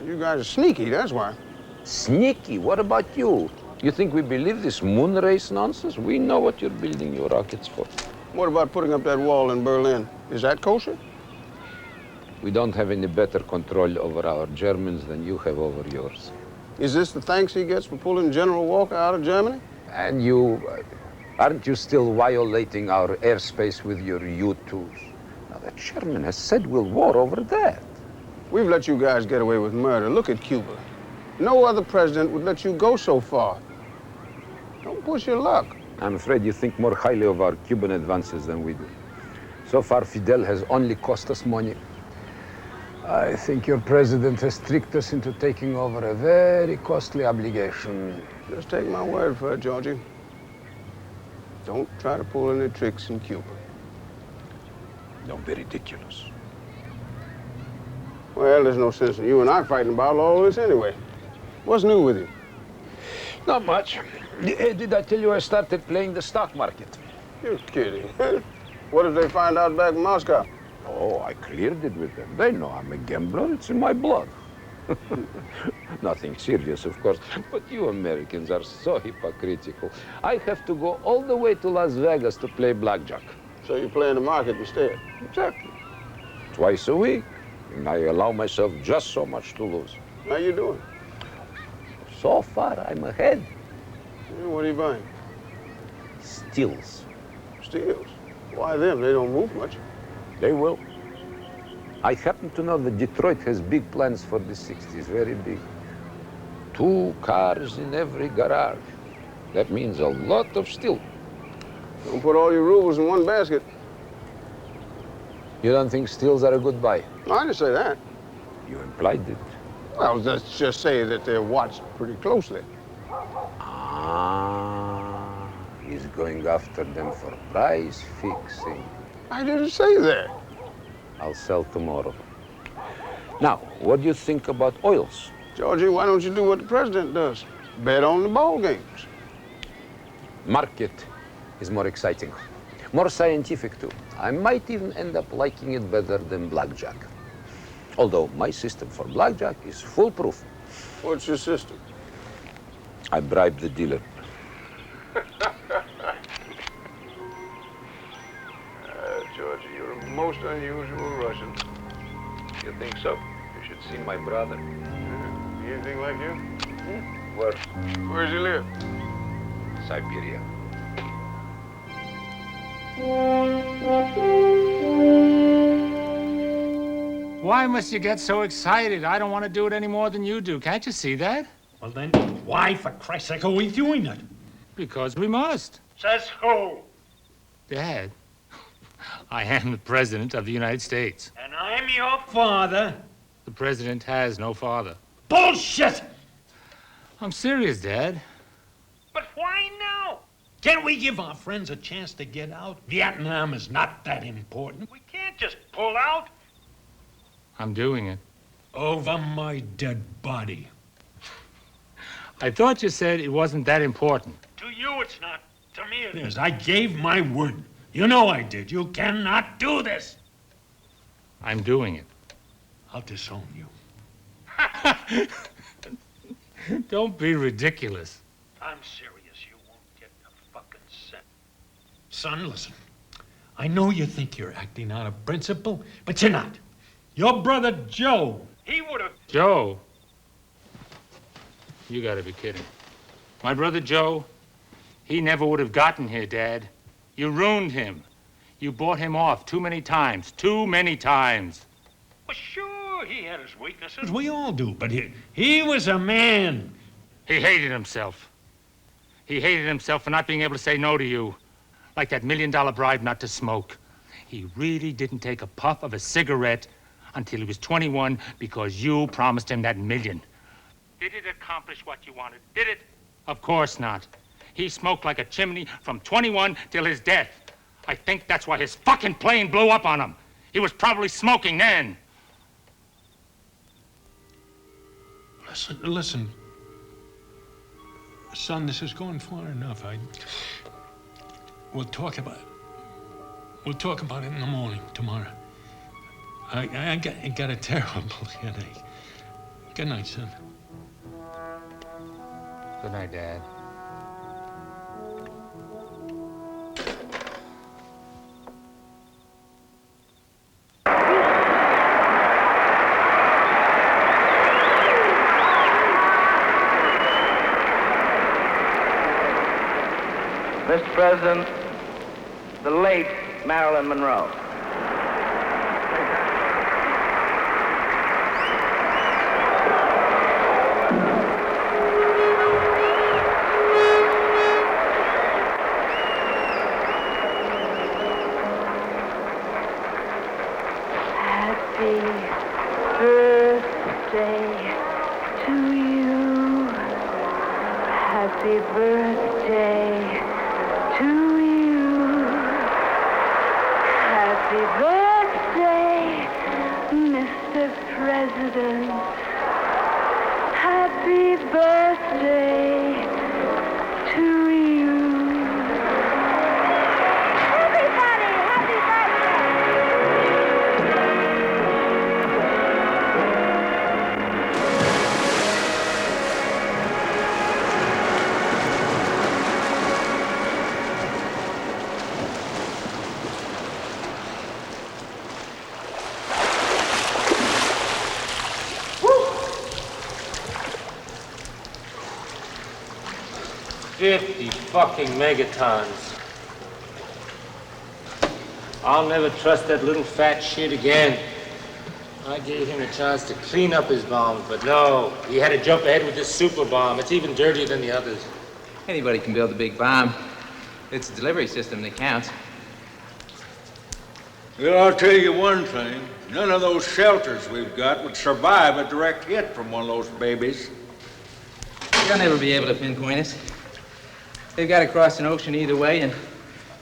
You guys are sneaky, that's why. Sneaky? What about you? You think we believe this moon race nonsense? We know what you're building your rockets for. What about putting up that wall in Berlin? Is that kosher? We don't have any better control over our Germans than you have over yours. Is this the thanks he gets for pulling General Walker out of Germany? And you, aren't you still violating our airspace with your U-2s? Now, the chairman has said we'll war over that. We've let you guys get away with murder. Look at Cuba. No other president would let you go so far. Don't push your luck. I'm afraid you think more highly of our Cuban advances than we do. So far, Fidel has only cost us money. I think your president has tricked us into taking over a very costly obligation. Just take my word for it, Georgie. Don't try to pull any tricks in Cuba. Don't be ridiculous. Well, there's no sense in you and I fighting about all this anyway. What's new with you? Not much. Did I tell you I started playing the stock market? You're kidding. What if they find out back in Moscow? Oh, I cleared it with them. They know I'm a gambler. It's in my blood. Nothing serious, of course, but you Americans are so hypocritical. I have to go all the way to Las Vegas to play blackjack. So you play in the market instead? Exactly. Twice a week, and I allow myself just so much to lose. How you doing? So far, I'm ahead. Yeah, what are you buying? Steals. Steals? Why them? They don't move much. They will. I happen to know that Detroit has big plans for the 60s, very big. 2 cars in every garage. That means a lot of steel. Don't put all your rubles in one basket. You don't think steels are a good buy? No, I didn't say that. You implied it. Well, let's just say that they're watched pretty closely. Ah, he's going after them for price fixing. I didn't say that. I'll sell tomorrow. Now, what do you think about oils? Georgie, why don't you do what the president does? Bet on the ball games. Market is more exciting. More scientific, too. I might even end up liking it better than blackjack. Although my system for blackjack is foolproof. What's your system? I bribe the dealer. Georgie, you're a most unusual Russian. You think so? You should see my brother. Anything like you? Where? Where does he live? Siberia. Why must you get so excited? I don't want to do it any more than you do. Can't you see that? Well, then, why, for Christ's sake, are we doing it? Because we must. Says who? Dad, I am the President of the United States. And I'm your father. The President has no father. Bullshit! I'm serious, Dad. But why now? Can't we give our friends a chance to get out? Vietnam is not that important. We can't just pull out. I'm doing it. Over my dead body. I thought you said it wasn't that important. To you, it's not. To me, it is. I gave my word. You know I did. You cannot do this. I'm doing it. I'll disown you. Don't be ridiculous. I'm serious. You won't get a fucking cent. Son, listen. I know you think you're acting out of principle, but you're not. Your brother Joe, he would have... Joe? You gotta be kidding. My brother Joe, he never would have gotten here, Dad. You ruined him. You bought him off too many times. Too many times. Well, sure, he had his weaknesses. We all do, but he was a man. He hated himself. He hated himself for not being able to say no to you. Like that $1 million bribe not to smoke. He really didn't take a puff of a cigarette until he was 21 because you promised him that $1 million. Did it accomplish what you wanted? Did it? Of course not. He smoked like a chimney from 21 till his death. I think that's why his fucking plane blew up on him. He was probably smoking then. Listen. Son, this is going far enough. We'll talk about it. We'll talk about it in the morning, tomorrow. I got a terrible headache. Good night, son. Good night, Dad. Mr. President, the late Marilyn Monroe. Happy birthday to you. Happy birthday to you. Happy birthday, Mr. President. Happy birthday to you. Everybody, happy $50 fucking megatons. I'll never trust that little fat shit again. I gave him a chance to clean up his bombs, but no. He had to jump ahead with this super bomb. It's even dirtier than the others. Anybody can build a big bomb. It's the delivery system that counts. Well, I'll tell you one thing. None of those shelters we've got would survive a direct hit from one of those babies. They'll never be able to pinpoint us. They've got to cross an ocean either way, and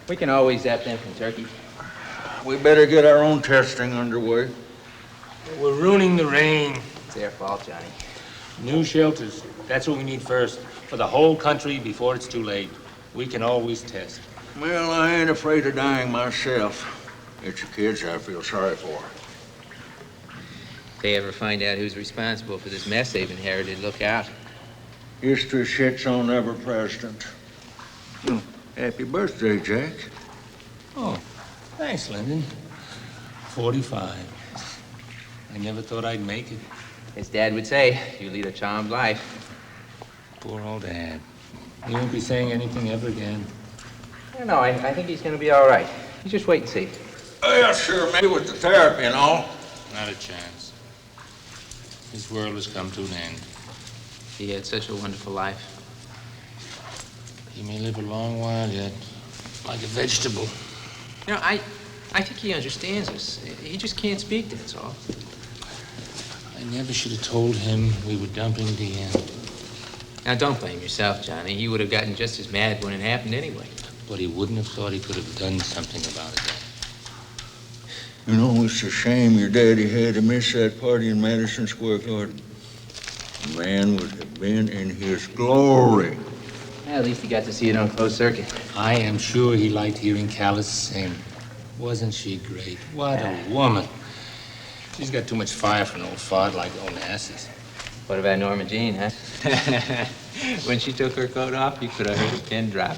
we can always zap them from Turkey. We better get our own testing underway. We're ruining the rain. It's their fault, Johnny. New shelters. That's what we need first. For the whole country before it's too late. We can always test. Well, I ain't afraid of dying myself. It's the kids I feel sorry for. If they ever find out who's responsible for this mess they've inherited, look out. History shits on every president. Happy birthday, Jack. Oh, thanks, Lyndon. 45. I never thought I'd make it. As Dad would say, you lead a charmed life. Poor old Dad. He won't be saying anything ever again. No, I think he's going to be all right. You just wait and see. Oh, yeah, sure, maybe with the therapy and all. Not a chance. His world has come to an end. He had such a wonderful life. He may live a long while yet, like a vegetable. You know, I think he understands us. He just can't speak, that's all. I never should have told him we were dumping Deanne. Now, don't blame yourself, Johnny. He would have gotten just as mad when it happened anyway. But he wouldn't have thought he could have done something about it. You know, it's a shame your daddy had to miss that party in Madison Square Garden. The man would have been in his glory. Yeah, at least he got to see it on closed circuit. I am sure he liked hearing Callis sing. Wasn't she great? What a woman. She's got too much fire for an old fart like Onassis. What about Norma Jean, huh? When she took her coat off, you could have heard a pin drop.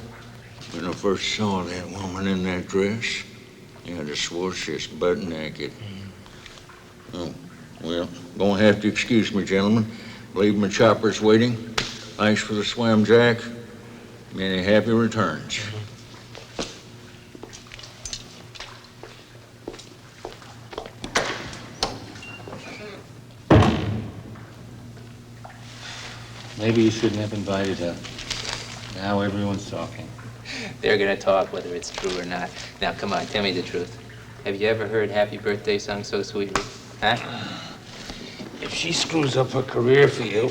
When I first saw that woman in that dress, I just swore she was butt naked. Oh, well, gonna have to excuse me, gentlemen. Believe my chopper's waiting. Thanks for the swim, Jack. Many happy returns. Maybe you shouldn't have invited her. Now everyone's talking. They're gonna talk whether it's true or not. Now, come on, tell me the truth. Have you ever heard Happy Birthday sung so sweetly? Huh? If she screws up her career for you,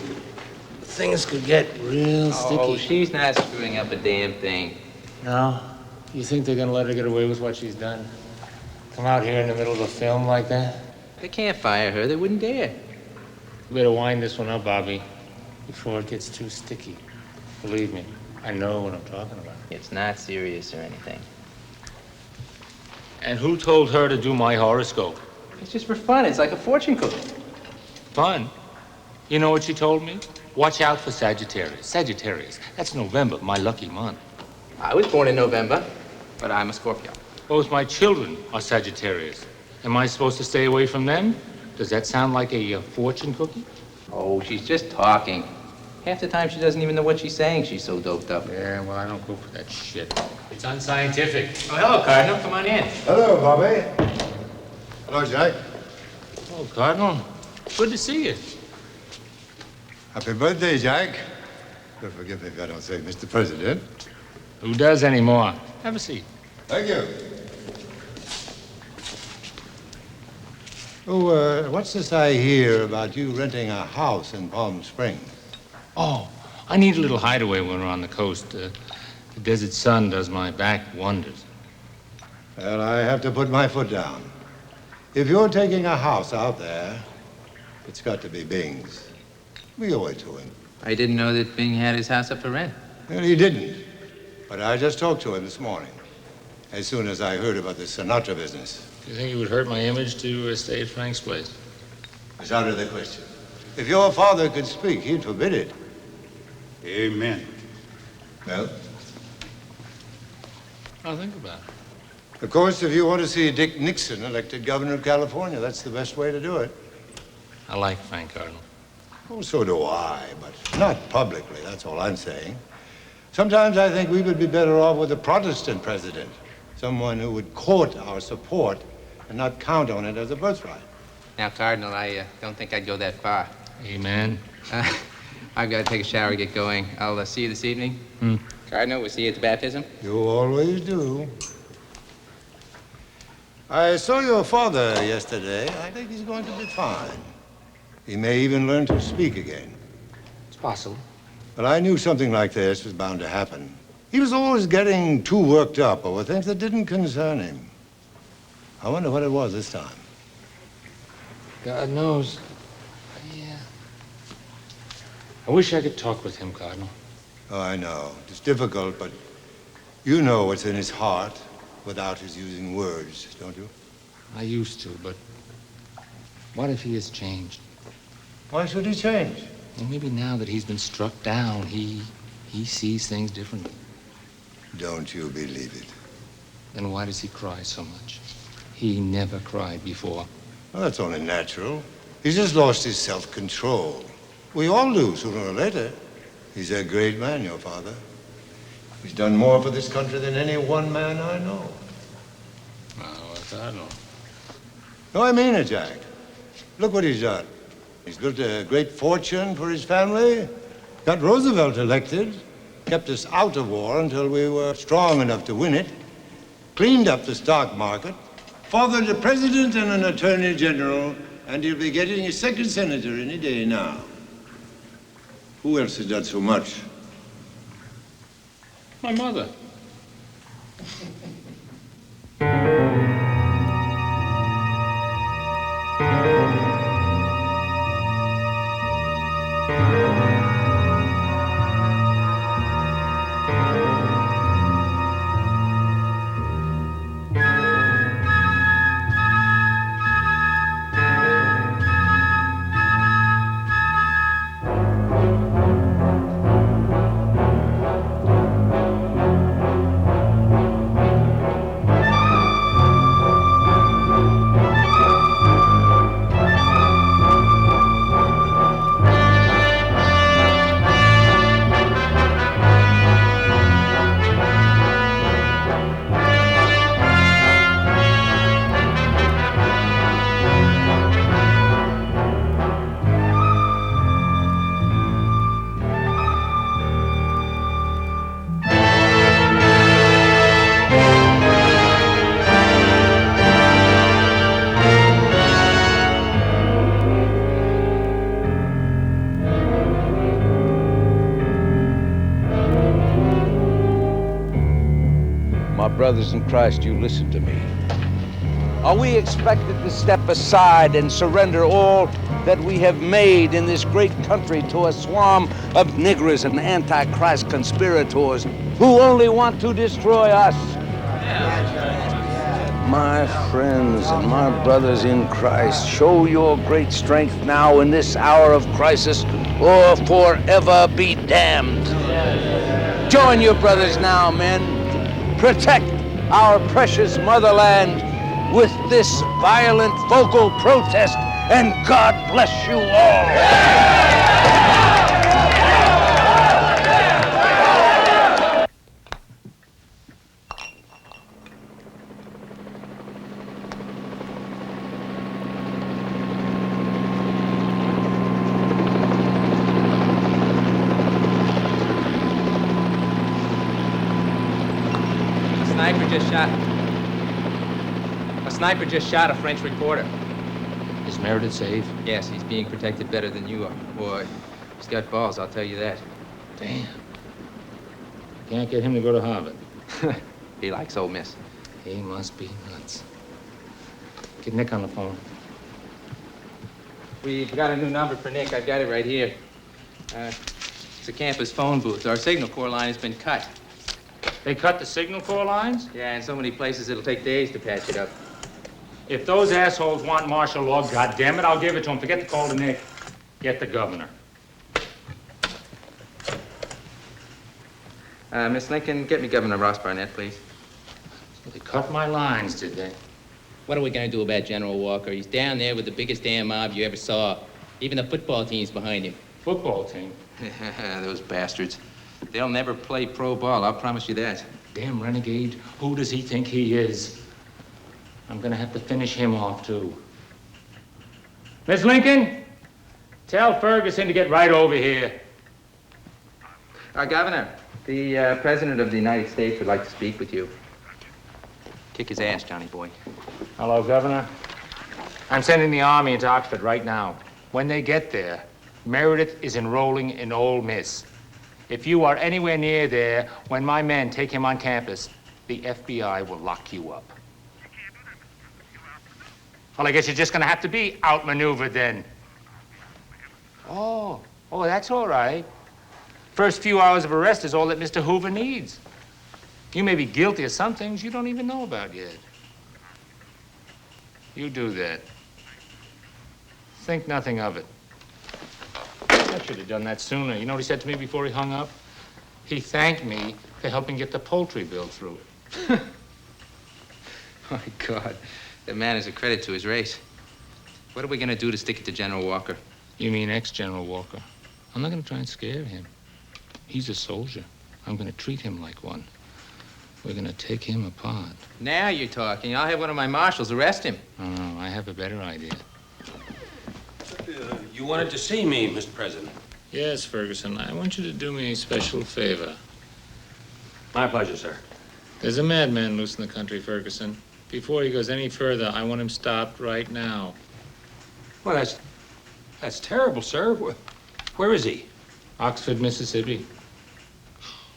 things could get real sticky. Oh, she's not screwing up a damn thing. No? You think they're gonna let her get away with what she's done? Come out here in the middle of a film like that? They can't fire her. They wouldn't dare. You better wind this one up, Bobby, before it gets too sticky. Believe me, I know what I'm talking about. It's not serious or anything. And who told her to do my horoscope? It's just for fun. It's like a fortune cookie. Fun? You know what she told me? Watch out for Sagittarius. Sagittarius, that's November, my lucky month. I was born in November, but I'm a Scorpio. Both my children are Sagittarius. Am I supposed to stay away from them? Does that sound like a fortune cookie? Oh, she's just talking. Half the time she doesn't even know what she's saying. She's so doped up. Yeah, well, I don't go for that shit. It's unscientific. Oh, hello, Cardinal. Come on in. Hello, Bobby. Hello, Jack. Oh, Cardinal. Good to see you. Happy birthday, Jack. Don't forgive me if I don't say Mr. President. Who does anymore? Have a seat. Thank you. Oh, what's this I hear about you renting a house in Palm Springs? Oh, I need a little hideaway when we're on the coast. The desert sun does my back wonders. Well, I have to put my foot down. If you're taking a house out there, it's got to be Bing's. We owe it to him. I didn't know that Bing had his house up for rent. Well, he didn't. But I just talked to him this morning, as soon as I heard about the Sinatra business. Do you think it would hurt my image to stay at Frank's place? It's out of the question. If your father could speak, he'd forbid it. Amen. Well? I'll think about it. Of course, if you want to see Dick Nixon elected governor of California, that's the best way to do it. I like Frank Cardinal. Oh, so do I, but not publicly, that's all I'm saying. Sometimes I think we would be better off with a Protestant president, someone who would court our support and not count on it as a birthright. Now, Cardinal, I don't think I'd go that far. Amen. I've got to take a shower and get going. I'll see you this evening. Cardinal, we'll see you at the baptism. You always do. I saw your father yesterday. I think he's going to be fine. He may even learn to speak again. It's possible. But I knew something like this was bound to happen. He was always getting too worked up over things that didn't concern him. I wonder what it was this time. God knows. Yeah. I wish I could talk with him, Cardinal. Oh, I know. It's difficult, but you know what's in his heart without his using words, don't you? I used to, but what if he has changed? Why should he change? Well, maybe now that he's been struck down, he sees things differently. Don't you believe it? Then why does he cry so much? He never cried before. Well, that's only natural. He's just lost his self-control. We all do, sooner or later. He's a great man, your father. He's done more for this country than any one man I know. Oh, Cardinal. No, I mean it, Jack. Look what he's done. He's built a great fortune for his family, got Roosevelt elected, kept us out of war until we were strong enough to win it, cleaned up the stock market, fathered a president and an attorney general, and he'll be getting his second senator any day now. Who else has done so much? My mother. brothers in Christ, you listen to me. Are we expected to step aside and surrender all that we have made in this great country to a swarm of niggers and antichrist conspirators who only want to destroy us? My friends and my brothers in Christ, show your great strength now in this hour of crisis, or forever be damned. Join your brothers now, men. Protect our precious motherland with this violent vocal protest, and God bless you all. A sniper just shot a French reporter. Is Meredith safe? Yes, he's being protected better than you are. Boy, he's got balls, I'll tell you that. Damn. Can't get him to go to Harvard. He likes Ole Miss. He must be nuts. Get Nick on the phone. We've got a new number for Nick. I've got it right here. It's a campus phone booth. Our signal corps line has been cut. They cut the signal corps lines? Yeah, in so many places it'll take days to patch it up. If those assholes want martial law, goddammit, I'll give it to them. Forget the call to Nick. Get the governor. Miss Lincoln, get me Governor Ross Barnett, please. So they cut my lines, did they? What are we going to do about General Walker? He's down there with the biggest damn mob you ever saw. Even the football team's behind him. Football team? Those bastards. They'll never play pro ball, I'll promise you that. Damn renegade. Who does he think he is? I'm gonna have to finish him off, too. Miss Lincoln, tell Ferguson to get right over here. Governor, the President of the United States would like to speak with you. Kick his ass, Johnny boy. Hello, Governor. I'm sending the Army into Oxford right now. When they get there, Meredith is enrolling in Ole Miss. If you are anywhere near there when my men take him on campus, the FBI will lock you up. Well, I guess you're just gonna have to be outmaneuvered then. Oh, that's all right. First few hours of arrest is all that Mr. Hoover needs. You may be guilty of some things you don't even know about yet. You do that. Think nothing of it. I should have done that sooner. You know what he said to me before he hung up? He thanked me for helping get the poultry bill through. My God, that man is a credit to his race. What are we going to do to stick it to General Walker? You mean ex-General Walker? I'm not going to try and scare him. He's a soldier. I'm going to treat him like one. We're going to take him apart. Now you're talking. I'll have one of my marshals arrest him. Oh, I have a better idea. You wanted to see me, Mr. President. Yes, Ferguson. I want you to do me a special favor. My pleasure, sir. There's a madman loose in the country, Ferguson. Before he goes any further, I want him stopped right now. Well, that's terrible, sir. Where is he? Oxford, Mississippi.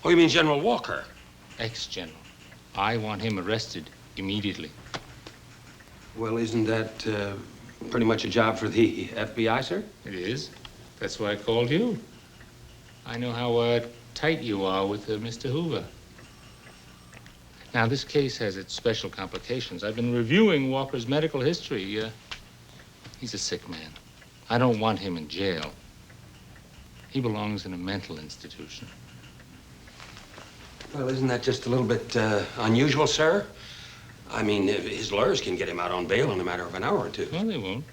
Oh, you mean General Walker? Ex-general. I want him arrested immediately. Well, isn't that pretty much a job for the FBI, sir? It is. That's why I called you. I know how tight you are with Mr. Hoover. Now, this case has its special complications. I've been reviewing Walker's medical history. He's a sick man. I don't want him in jail. He belongs in a mental institution. Well, isn't that just a little bit unusual, sir? I mean, his lawyers can get him out on bail in a matter of an hour or two. Well, they won't.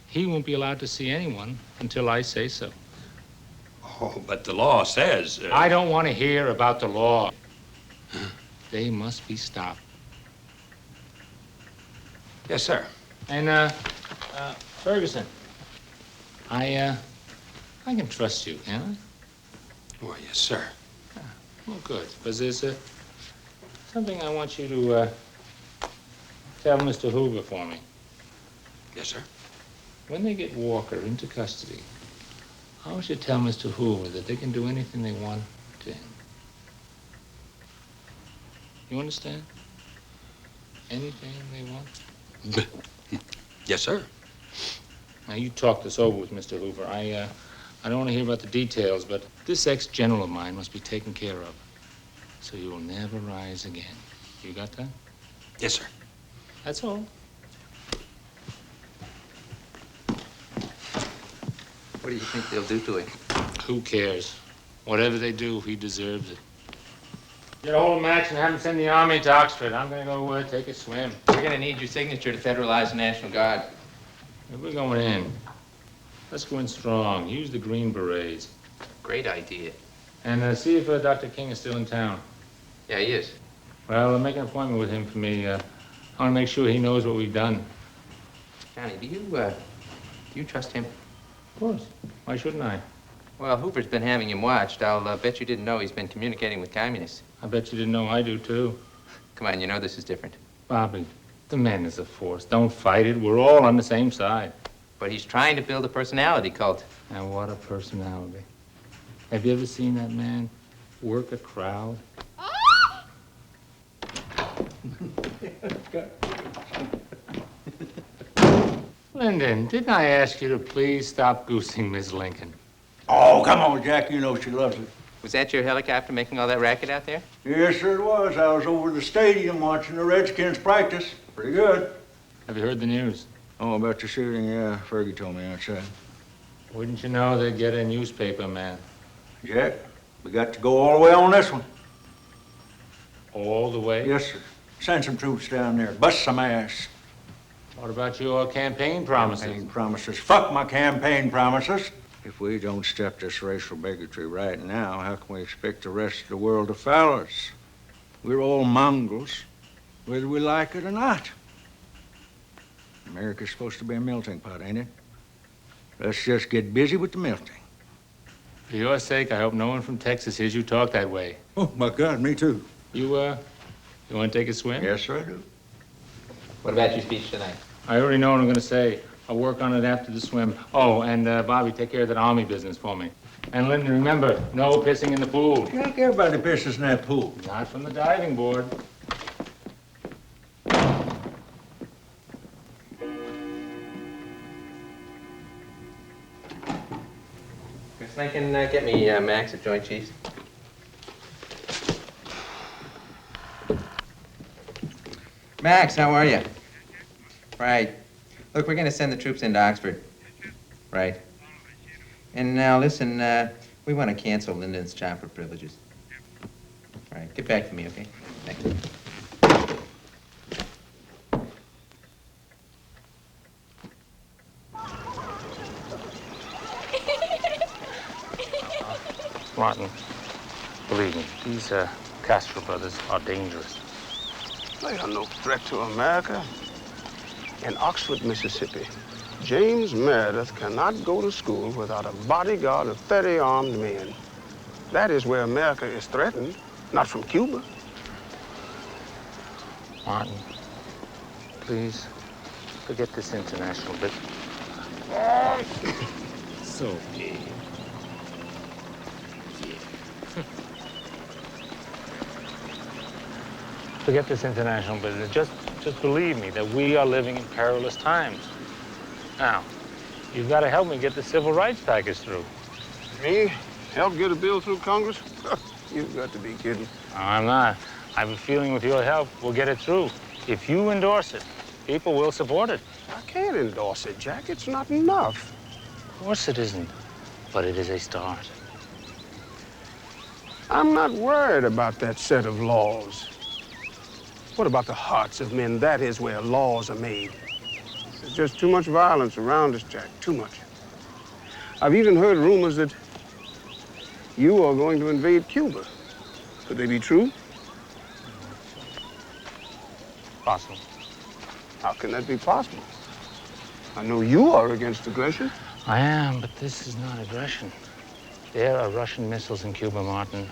He won't be allowed to see anyone until I say so. Oh, but the law says... I don't want to hear about the law. They must be stopped. Yes, sir. And, Ferguson, I can trust you, can I? Oh, yes, sir. Well, good, because there's something I want you to tell Mr. Hoover for me. Yes, sir. When they get Walker into custody, I want you to tell Mr. Hoover that they can do anything they want to him. You understand? Anything they want? Yes, sir. Now, you talk this over with Mr. Hoover. I don't want to hear about the details, but this ex-general of mine must be taken care of, so you will never rise again. You got that? Yes, sir. That's all. What do you think they'll do to him? Who cares? Whatever they do, he deserves it. Get a hold of Max and have him send the army to Oxford. I'm gonna go take a swim. We're gonna need your signature to federalize the National Guard. If we're going in, let's go in strong. Use the Green Berets. Great idea. And see if Dr. King is still in town. Yeah, he is. Well, make an appointment with him for me. I want to make sure he knows what we've done. Johnny, do you trust him? Of course. Why shouldn't I? Well, Hoover's been having him watched. I'll bet you didn't know he's been communicating with communists. I bet you didn't know I do, too. Come on, you know this is different. Bobby, the man is a force. Don't fight it. We're all on the same side. But he's trying to build a personality cult. And what a personality. Have you ever seen that man work a crowd? Lyndon, didn't I ask you to please stop goosing Miss Lincoln? Oh, come on, Jack. You know she loves it. Was that your helicopter making all that racket out there? Yes, sir, it was. I was over at the stadium watching the Redskins practice. Pretty good. Have you heard the news? Oh, about the shooting? Yeah, Fergie told me outside. Wouldn't you know they'd get a newspaper man? Jack, we got to go all the way on this one. All the way? Yes, sir. Send some troops down there. Bust some ass. What about your campaign promises? Campaign promises. Fuck my campaign promises. If we don't stop this racial bigotry right now, how can we expect the rest of the world to follow us? We're all mongrels, whether we like it or not. America's supposed to be a melting pot, ain't it? Let's just get busy with the melting. For your sake, I hope no one from Texas hears you talk that way. Oh, my God, me too. You want to take a swim? Yes, sir, I do. What about your speech tonight? I already know what I'm going to say. I'll work on it after the swim. Oh, and Bobby, take care of that army business for me. And Lyndon, remember, no pissing in the pool. Jack, everybody pisses in that pool. Not from the diving board. Miss Lincoln, get me Max at Joint Chiefs. Max, how are you? Right. Look, we're going to send the troops into Oxford. Right. And now, listen, we want to cancel Lyndon's chopper privileges. Right. Get back to me, okay? Thanks. Martin, believe me, these Castro brothers are dangerous. They are no threat to America. In Oxford, Mississippi, James Meredith cannot go to school without a bodyguard of 30 armed men. That is where America is threatened, not from Cuba. Martin, please, forget this international bit. So gay. Forget this international business. Just believe me that we are living in perilous times. Now, you've got to help me get the civil rights package through. Me? Help get a bill through Congress? You've got to be kidding. No, I'm not. I have a feeling with your help, we'll get it through. If you endorse it, people will support it. I can't endorse it, Jack. It's not enough. Of course it isn't, but it is a start. I'm not worried about that set of laws. What about the hearts of men? That is where laws are made. There's just too much violence around us, Jack, too much. I've even heard rumors that you are going to invade Cuba. Could they be true? Possible. How can that be possible? I know you are against aggression. I am, but this is not aggression. There are Russian missiles in Cuba, Martin,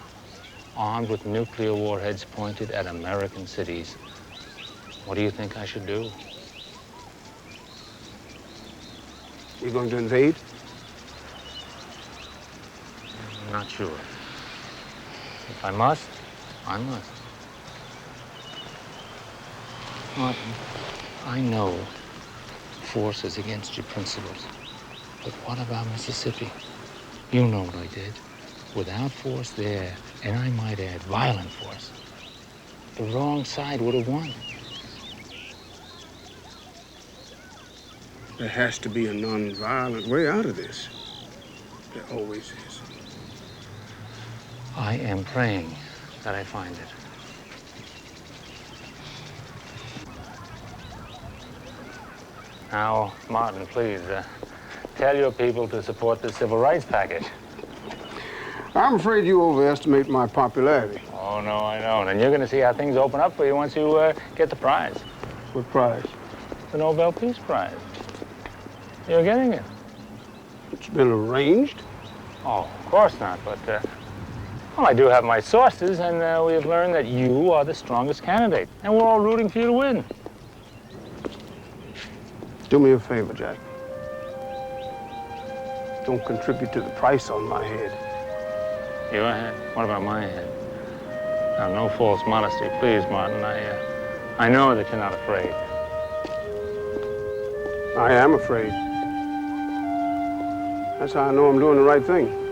armed with nuclear warheads pointed at American cities. What do you think I should do? You're going to invade? I'm not sure. If I must, I must. Martin, I know force is against your principles. But what about Mississippi? You know what I did. Without force there, and I might add violent force, the wrong side would have won. There has to be a non-violent way out of this. There always is. I am praying that I find it. Now, Martin, please, tell your people to support the civil rights package. I'm afraid you overestimate my popularity. Oh, no, I don't. And you're going to see how things open up for you once you get the prize. What prize? The Nobel Peace Prize. You're getting it. It's been arranged? Oh, of course not, but, well, I do have my sources, and we have learned that you are the strongest candidate, and we're all rooting for you to win. Do me a favor, Jack. Don't contribute to the price on my head. Your head? What about my head? Now, no false modesty, please, Martin. I know that you're not afraid. I am afraid. That's how I know I'm doing the right thing.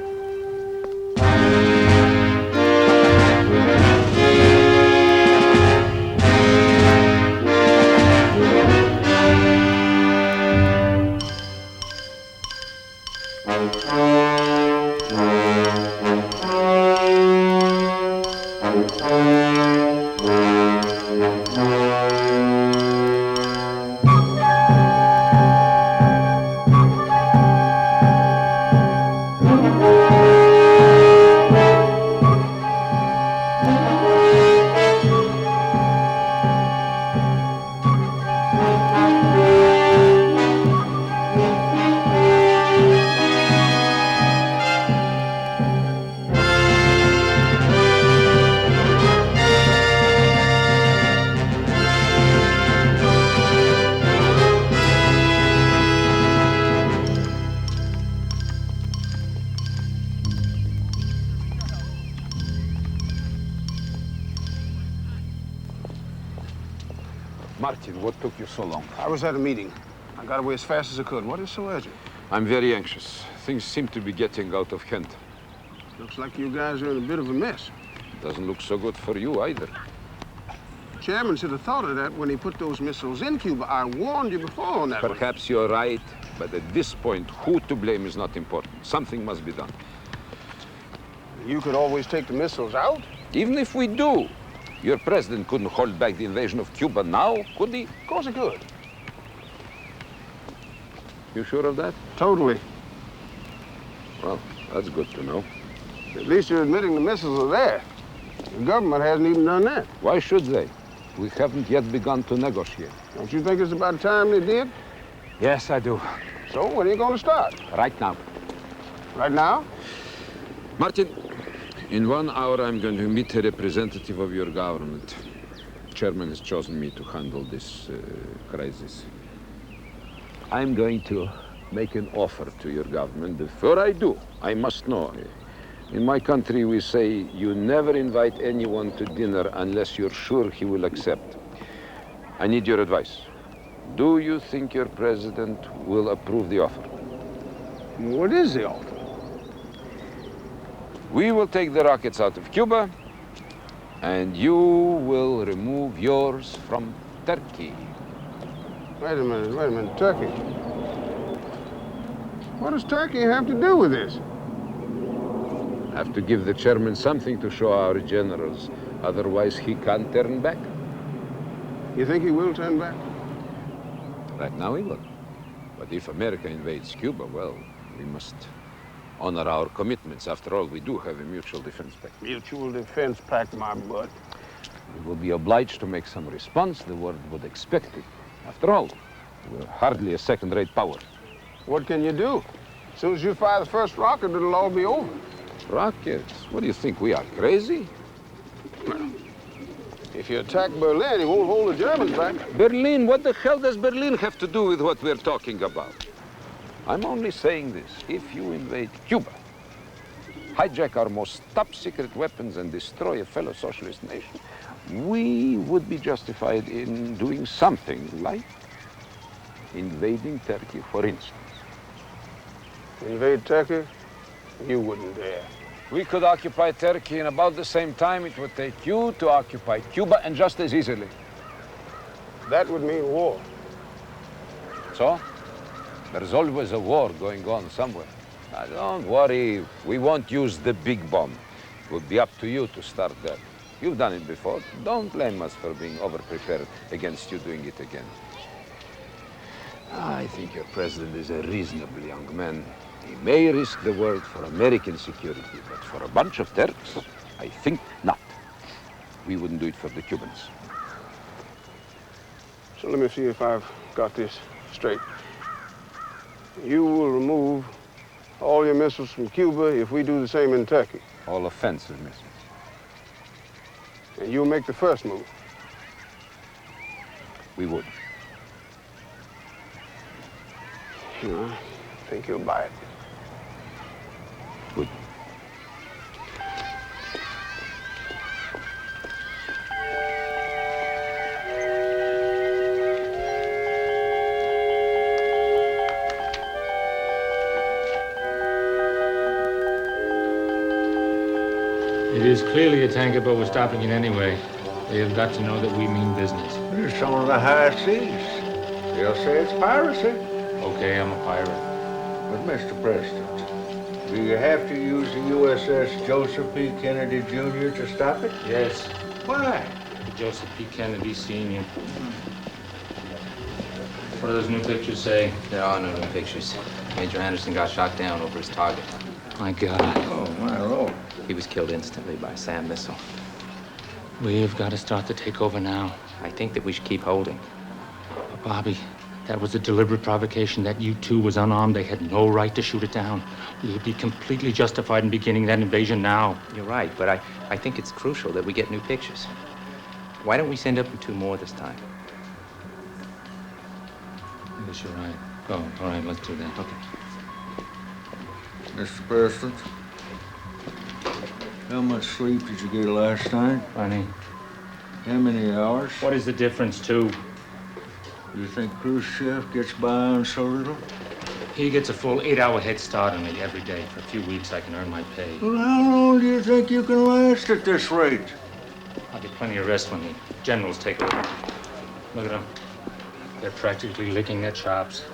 Martin, what took you so long? I was at a meeting. I got away as fast as I could. What is so urgent? I'm very anxious. Things seem to be getting out of hand. Looks like you guys are in a bit of a mess. Doesn't look so good for you either. The chairman should have thought of that when he put those missiles in Cuba. I warned you before on that one. Perhaps you're right, but at this point, who to blame is not important. Something must be done. You could always take the missiles out. Even if we do, your president couldn't hold back the invasion of Cuba now, could he? Of course he could. You sure of that? Totally. Well, that's good to know. At least you're admitting the missiles are there. The government hasn't even done that. Why should they? We haven't yet begun to negotiate. Don't you think it's about time they did? Yes, I do. So when are you going to start? Right now. Right now? Martin, in 1 hour, I'm going to meet a representative of your government. The chairman has chosen me to handle this crisis. I'm going to make an offer to your government. Before I do, I must know. In my country, we say you never invite anyone to dinner unless you're sure he will accept. I need your advice. Do you think your president will approve the offer? What is the offer? We will take the rockets out of Cuba, and you will remove yours from Turkey. Wait a minute, Turkey. What does Turkey have to do with this? Have to give the chairman something to show our generals. Otherwise, he can't turn back. You think he will turn back? Right now, he will. But if America invades Cuba, well, we must honor our commitments. After all, we do have a mutual defense pact. Mutual defense pact, my butt. We will be obliged to make some response. The world would expect it. After all, we're hardly a second-rate power. What can you do? As soon as you fire the first rocket, it'll all be over. Rockets? What do you think, we are crazy? Well, if you attack Berlin, he won't hold the Germans back. Berlin? What the hell does Berlin have to do with what we're talking about? I'm only saying this. If you invade Cuba, hijack our most top-secret weapons and destroy a fellow socialist nation, we would be justified in doing something like invading Turkey, for instance. Invade Turkey? You wouldn't dare. We could occupy Turkey in about the same time it would take you to occupy Cuba, and just as easily. That would mean war. So, there's always a war going on somewhere. Now, don't worry, we won't use the big bomb. It would be up to you to start that. You've done it before. Don't blame us for being over-prepared against you doing it again. I think your president is a reasonable young man. He may risk the world for American security, but for a bunch of Turks, I think not. We wouldn't do it for the Cubans. So let me see if I've got this straight. You will remove all your missiles from Cuba if we do the same in Turkey. All offensive missiles. And you'll make the first move. We would. I think you'll buy it. Good. It is clearly a tanker, but we're stopping it anyway. They have got to know that we mean business. It's on the high seas. They'll say it's piracy. Okay, I'm a pirate. But, Mr. President, do you have to use the USS Joseph P. Kennedy, Jr. to stop it? Yes. Why? Joseph P. Kennedy, Sr. What do those new pictures say? There are no new pictures. Major Anderson got shot down over his target. My God. Oh, my Lord. He was killed instantly by a SAM missile. We've got to start the takeover now. I think that we should keep holding. But Bobby, that was a deliberate provocation. That U-2 was unarmed. They had no right to shoot it down. We would be completely justified in beginning that invasion now. You're right, but I think it's crucial that we get new pictures. Why don't we send up 2 more this time? I guess you're right. Oh, all right, let's do that. Okay. Mr. President, how much sleep did you get last night? Funny. How many hours? What is the difference, too? Do you think Khrushchev gets by on so little? He gets a full 8-hour head start on me every day. For a few weeks, I can earn my pay. Well, how long do you think you can last at this rate? I'll get plenty of rest when the generals take over. Look at them. They're practically licking their chops.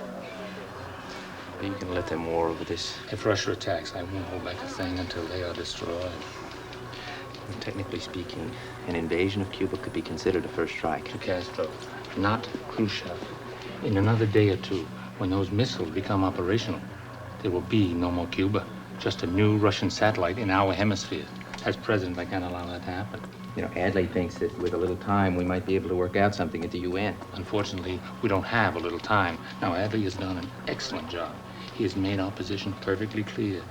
You can let them war over this. If Russia attacks, I won't hold back a thing until they are destroyed. Well, technically speaking, an invasion of Cuba could be considered a first strike. To Castro, not Khrushchev. In another day or two, when those missiles become operational, there will be no more Cuba. Just a new Russian satellite in our hemisphere. As president, I can't allow that to happen. You know, Adlai thinks that with a little time, we might be able to work out something at the UN. Unfortunately, we don't have a little time. Now, Adlai has done an excellent job. He has made our position perfectly clear.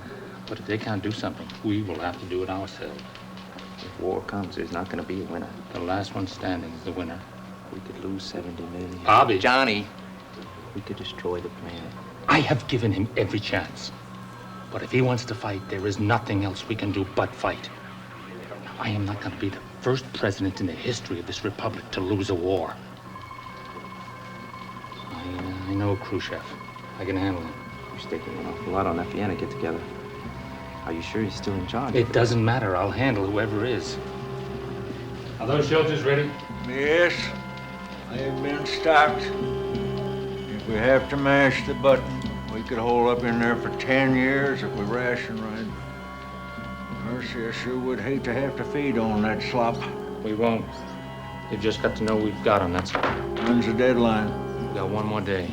But if they can't do something, we will have to do it ourselves. If war comes, there's not going to be a winner. The last one standing is the winner. We could lose 70 million. Bobby. Johnny, we could destroy the planet. I have given him every chance. But if he wants to fight, there is nothing else we can do but fight. Now, I am not going to be the first president in the history of this republic to lose a war. I know Khrushchev. I can handle him. You're staking an awful lot on that Vienna get-together. Are you sure he's still in charge? It doesn't matter. I'll handle whoever is. Are those shelters ready? Yes, they've been stocked. If we have to mash the button, we could hold up in there for 10 years if we ration right. Mercy, I sure would hate to have to feed on that slop. We won't. You've just got to know we've got them, that's all. When's the deadline? We've got one more day.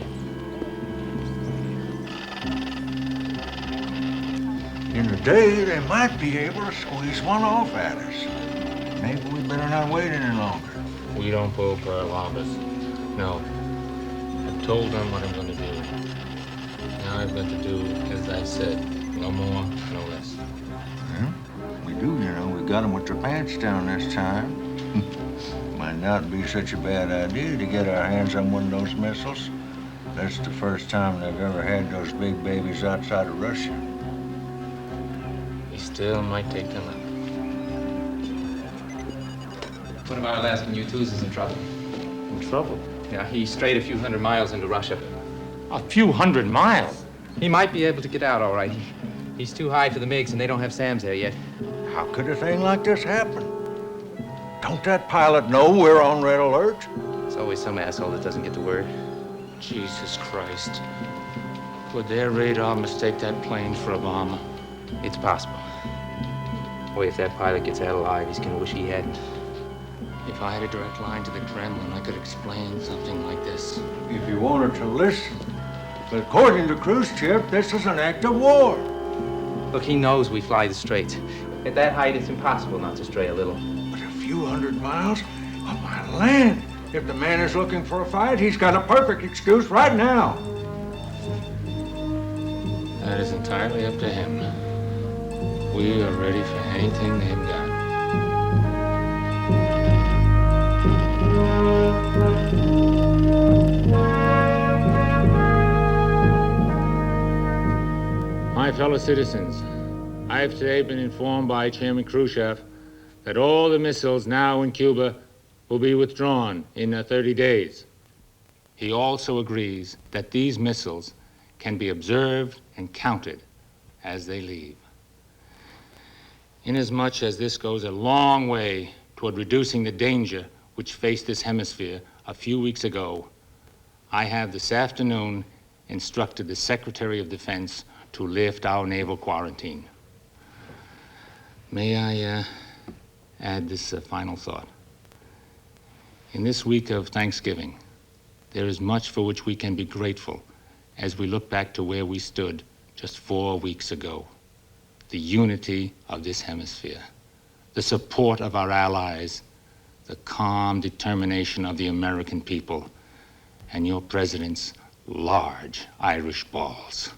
In a day, they might be able to squeeze one off at us. Maybe we better not wait any longer. We don't pull Pearl Harbors. No. I've told them what I'm going to do. Now I've got to do as I said. No more, no less. Well, we do, you know. We got them with their pants down this time. Might not be such a bad idea to get our hands on one of those missiles. That's the first time they've ever had those big babies outside of Russia. He still might take them out. One of our Alaskan U-2s is in trouble. In trouble? Yeah, he strayed a few hundred miles into Russia. A few hundred miles? He might be able to get out all right. He's too high for the MiGs, and they don't have SAMs there yet. How could a thing like this happen? Don't that pilot know we're on red alert? There's always some asshole that doesn't get the word. Jesus Christ. Would their radar mistake that plane for a bomber? It's possible. Boy, if that pilot gets out alive, he's gonna wish he hadn't. If I had a direct line to the Kremlin, I could explain something like this. If you wanted to listen. But according to Khrushchev, this is an act of war. Look, he knows we fly the Straits. At that height, it's impossible not to stray a little. But a few hundred miles? Oh, my land! If the man is looking for a fight, he's got a perfect excuse right now. That is entirely up to him. We are ready for anything they've got. My fellow citizens, I have today been informed by Chairman Khrushchev that all the missiles now in Cuba will be withdrawn in 30 days. He also agrees that these missiles can be observed and counted as they leave. Inasmuch as this goes a long way toward reducing the danger which faced this hemisphere a few weeks ago, I have this afternoon instructed the Secretary of Defense to lift our naval quarantine. May I add this final thought? In this week of Thanksgiving, there is much for which we can be grateful as we look back to where we stood just 4 weeks ago. The unity of this hemisphere, the support of our allies, the calm determination of the American people, and your president's large Irish balls.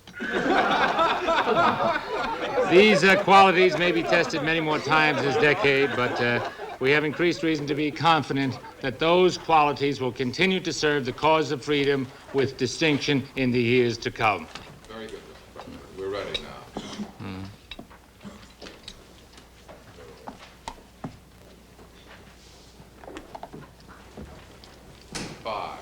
These qualities may be tested many more times this decade, but we have increased reason to be confident that those qualities will continue to serve the cause of freedom with distinction in the years to come. Very good, Mr. President. We're ready now. Five.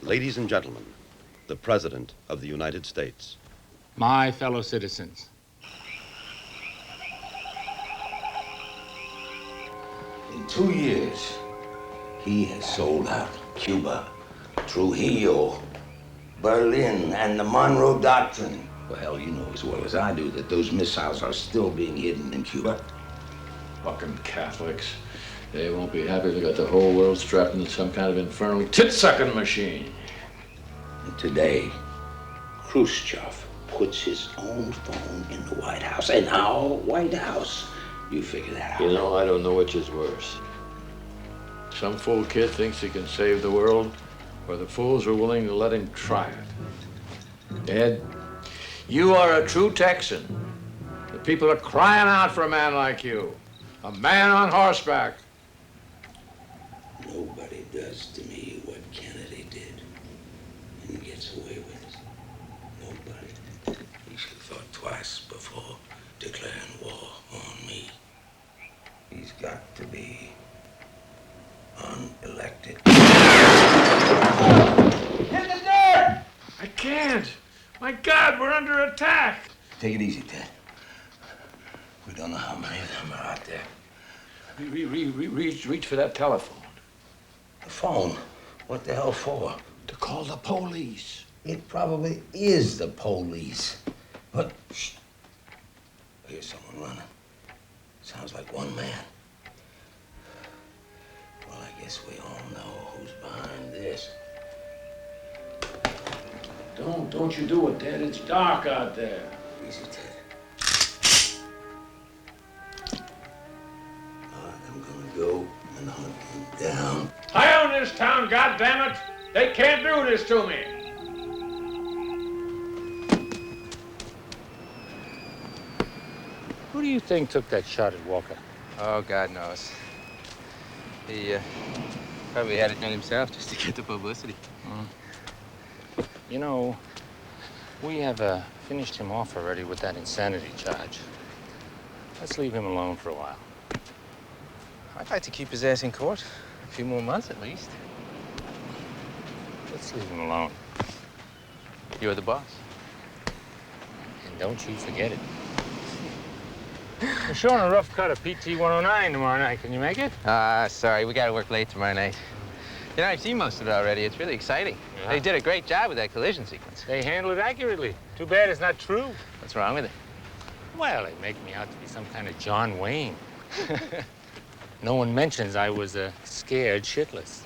Ladies and gentlemen, the President of the United States. My fellow citizens, in 2 years, he has sold out Cuba, Trujillo, Berlin, and the Monroe Doctrine. Well, hell, you know as well as I do that those missiles are still being hidden in Cuba. Fucking Catholics. They won't be happy if they got the whole world strapped into some kind of infernal tit-sucking machine. And today, Khrushchev puts his own phone in the White House. In our White House. You figure that out. You know, I don't know which is worse. Some fool kid thinks he can save the world, or the fools are willing to let him try it. Ed, you are a true Texan. The people are crying out for a man like you. A man on horseback. Nobody does to me what Kennedy did and gets away with it. Nobody. He should have thought twice before declaring war on me. He's got to be unelected. Hit the dirt! I can't. My God, we're under attack. Take it easy, Ted. We don't know how many of them are out there. Reach for that telephone. The phone? What the hell for? To call the police. It probably is the police. But, shh. I hear someone running. Sounds like one man. Well, I guess we all know who's behind this. Don't you do it, Ted. It's dark out there. Easy, Ted. I'm gonna go and hunt him down. I own this town, goddammit! They can't do this to me! who do you think took that shot at Walker? Oh, God knows. He probably had it done himself just to get the publicity. You know, We have finished him off already with that insanity charge. Let's leave him alone for a while. I'd like to keep his ass in court a few more months at least. Let's leave him alone. You're the boss. And don't you forget it. We're showing a rough cut of PT 109 tomorrow night. Can you make it? Sorry, we gotta work late tomorrow night. You know, I've seen most of it already. It's really exciting. Yeah. They did a great job with that collision sequence. They handled it accurately. Too bad it's not true. What's wrong with it? Well, they make me out to be some kind of John Wayne. No one mentions I was scared shitless.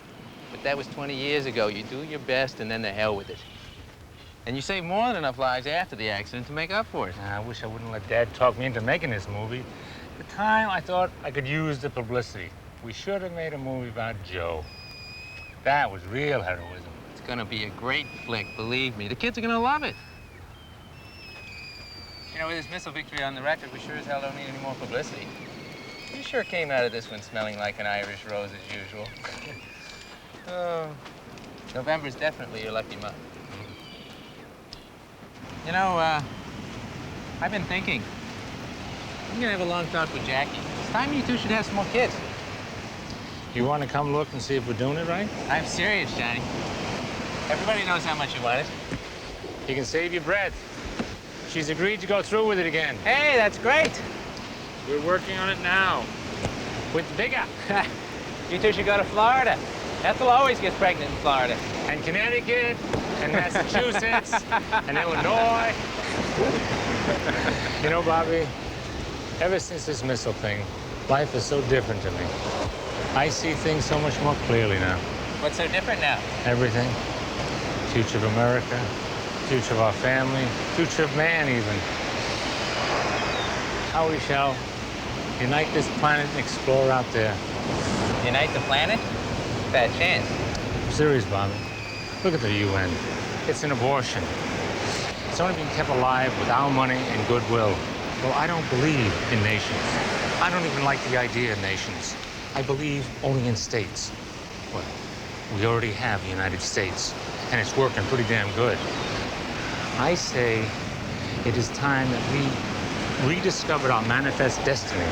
But that was 20 years ago. You do your best and then the hell with it. And you saved more than enough lives after the accident to make up for it. I wish I wouldn't let Dad talk me into making this movie. At the time, I thought I could use the publicity. We should have made a movie about Joe. That was real heroism. It's gonna be a great flick, believe me. The kids are gonna love it. You know, with this missile victory on the record, we sure as hell don't need any more publicity. You sure came out of this one smelling like an Irish rose as usual. Oh, November's definitely your lucky month. You know, I've been thinking. I'm gonna have a long talk with Jackie. It's time you two should have some more kids. You want to come look and see if we're doing it right? I'm serious, Johnny. Everybody knows how much you want it. You can save your breath. She's agreed to go through with it again. Hey, that's great. We're working on it now. With bigger. You two should go to Florida. Ethel always gets pregnant in Florida. And Connecticut, and Massachusetts, and Illinois. You know, Bobby, ever since this missile thing, life is so different to me. I see things so much more clearly now. What's so different now? Everything. Future of America, future of our family, future of man even. How we shall unite this planet and explore out there. Unite the planet? Bad chance. I'm serious, Bobby. Look at the UN. It's an abortion. It's only being kept alive with our money and goodwill. Well, I don't believe in nations. I don't even like the idea of nations. I believe only in states. Well, we already have the United States, and it's working pretty damn good. I say it is time that we rediscovered our manifest destiny.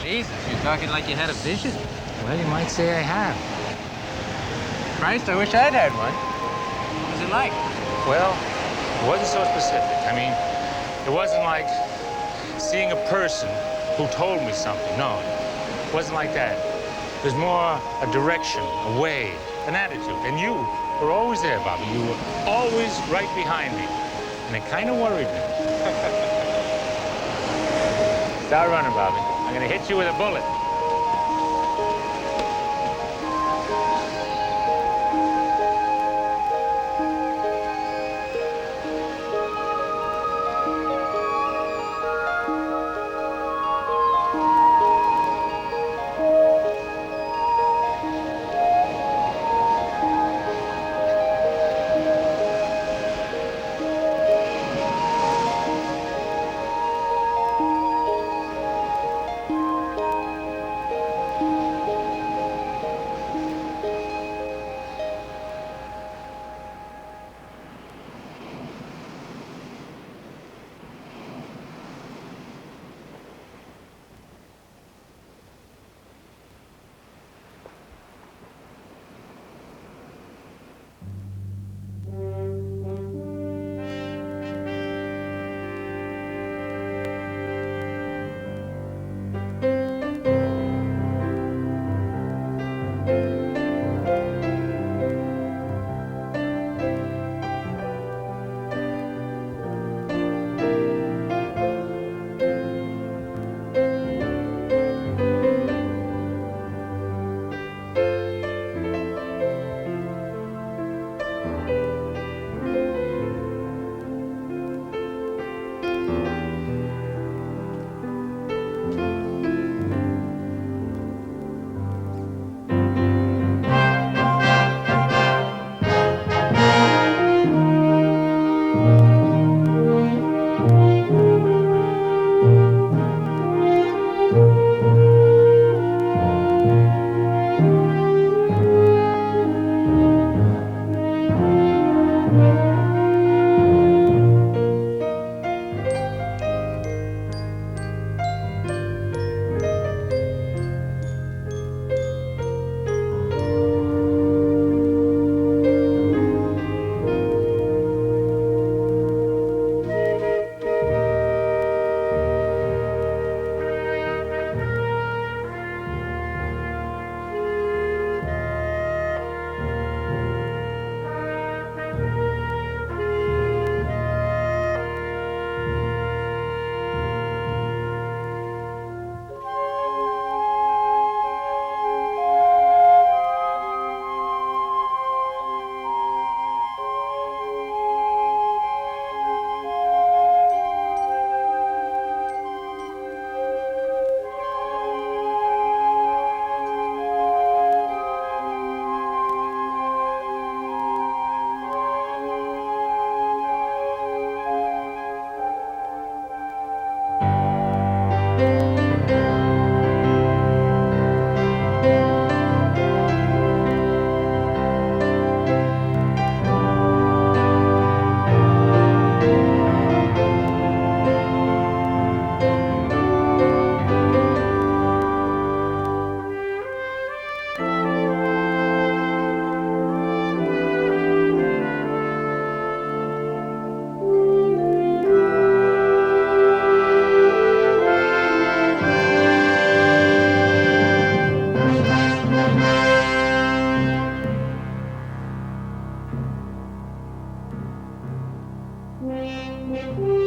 Jesus, you're talking like you had a vision. Well, you might say I have. Christ, I wish I'd had one. What was it like? Well, it wasn't so specific. I mean, it wasn't like seeing a person who told me something. No, it wasn't like that. It was more a direction, a way, an attitude. And you were always there, Bobby. You were always right behind me. And it kind of worried me. Start running, Bobby. I'm going to hit you with a bullet. Thank you.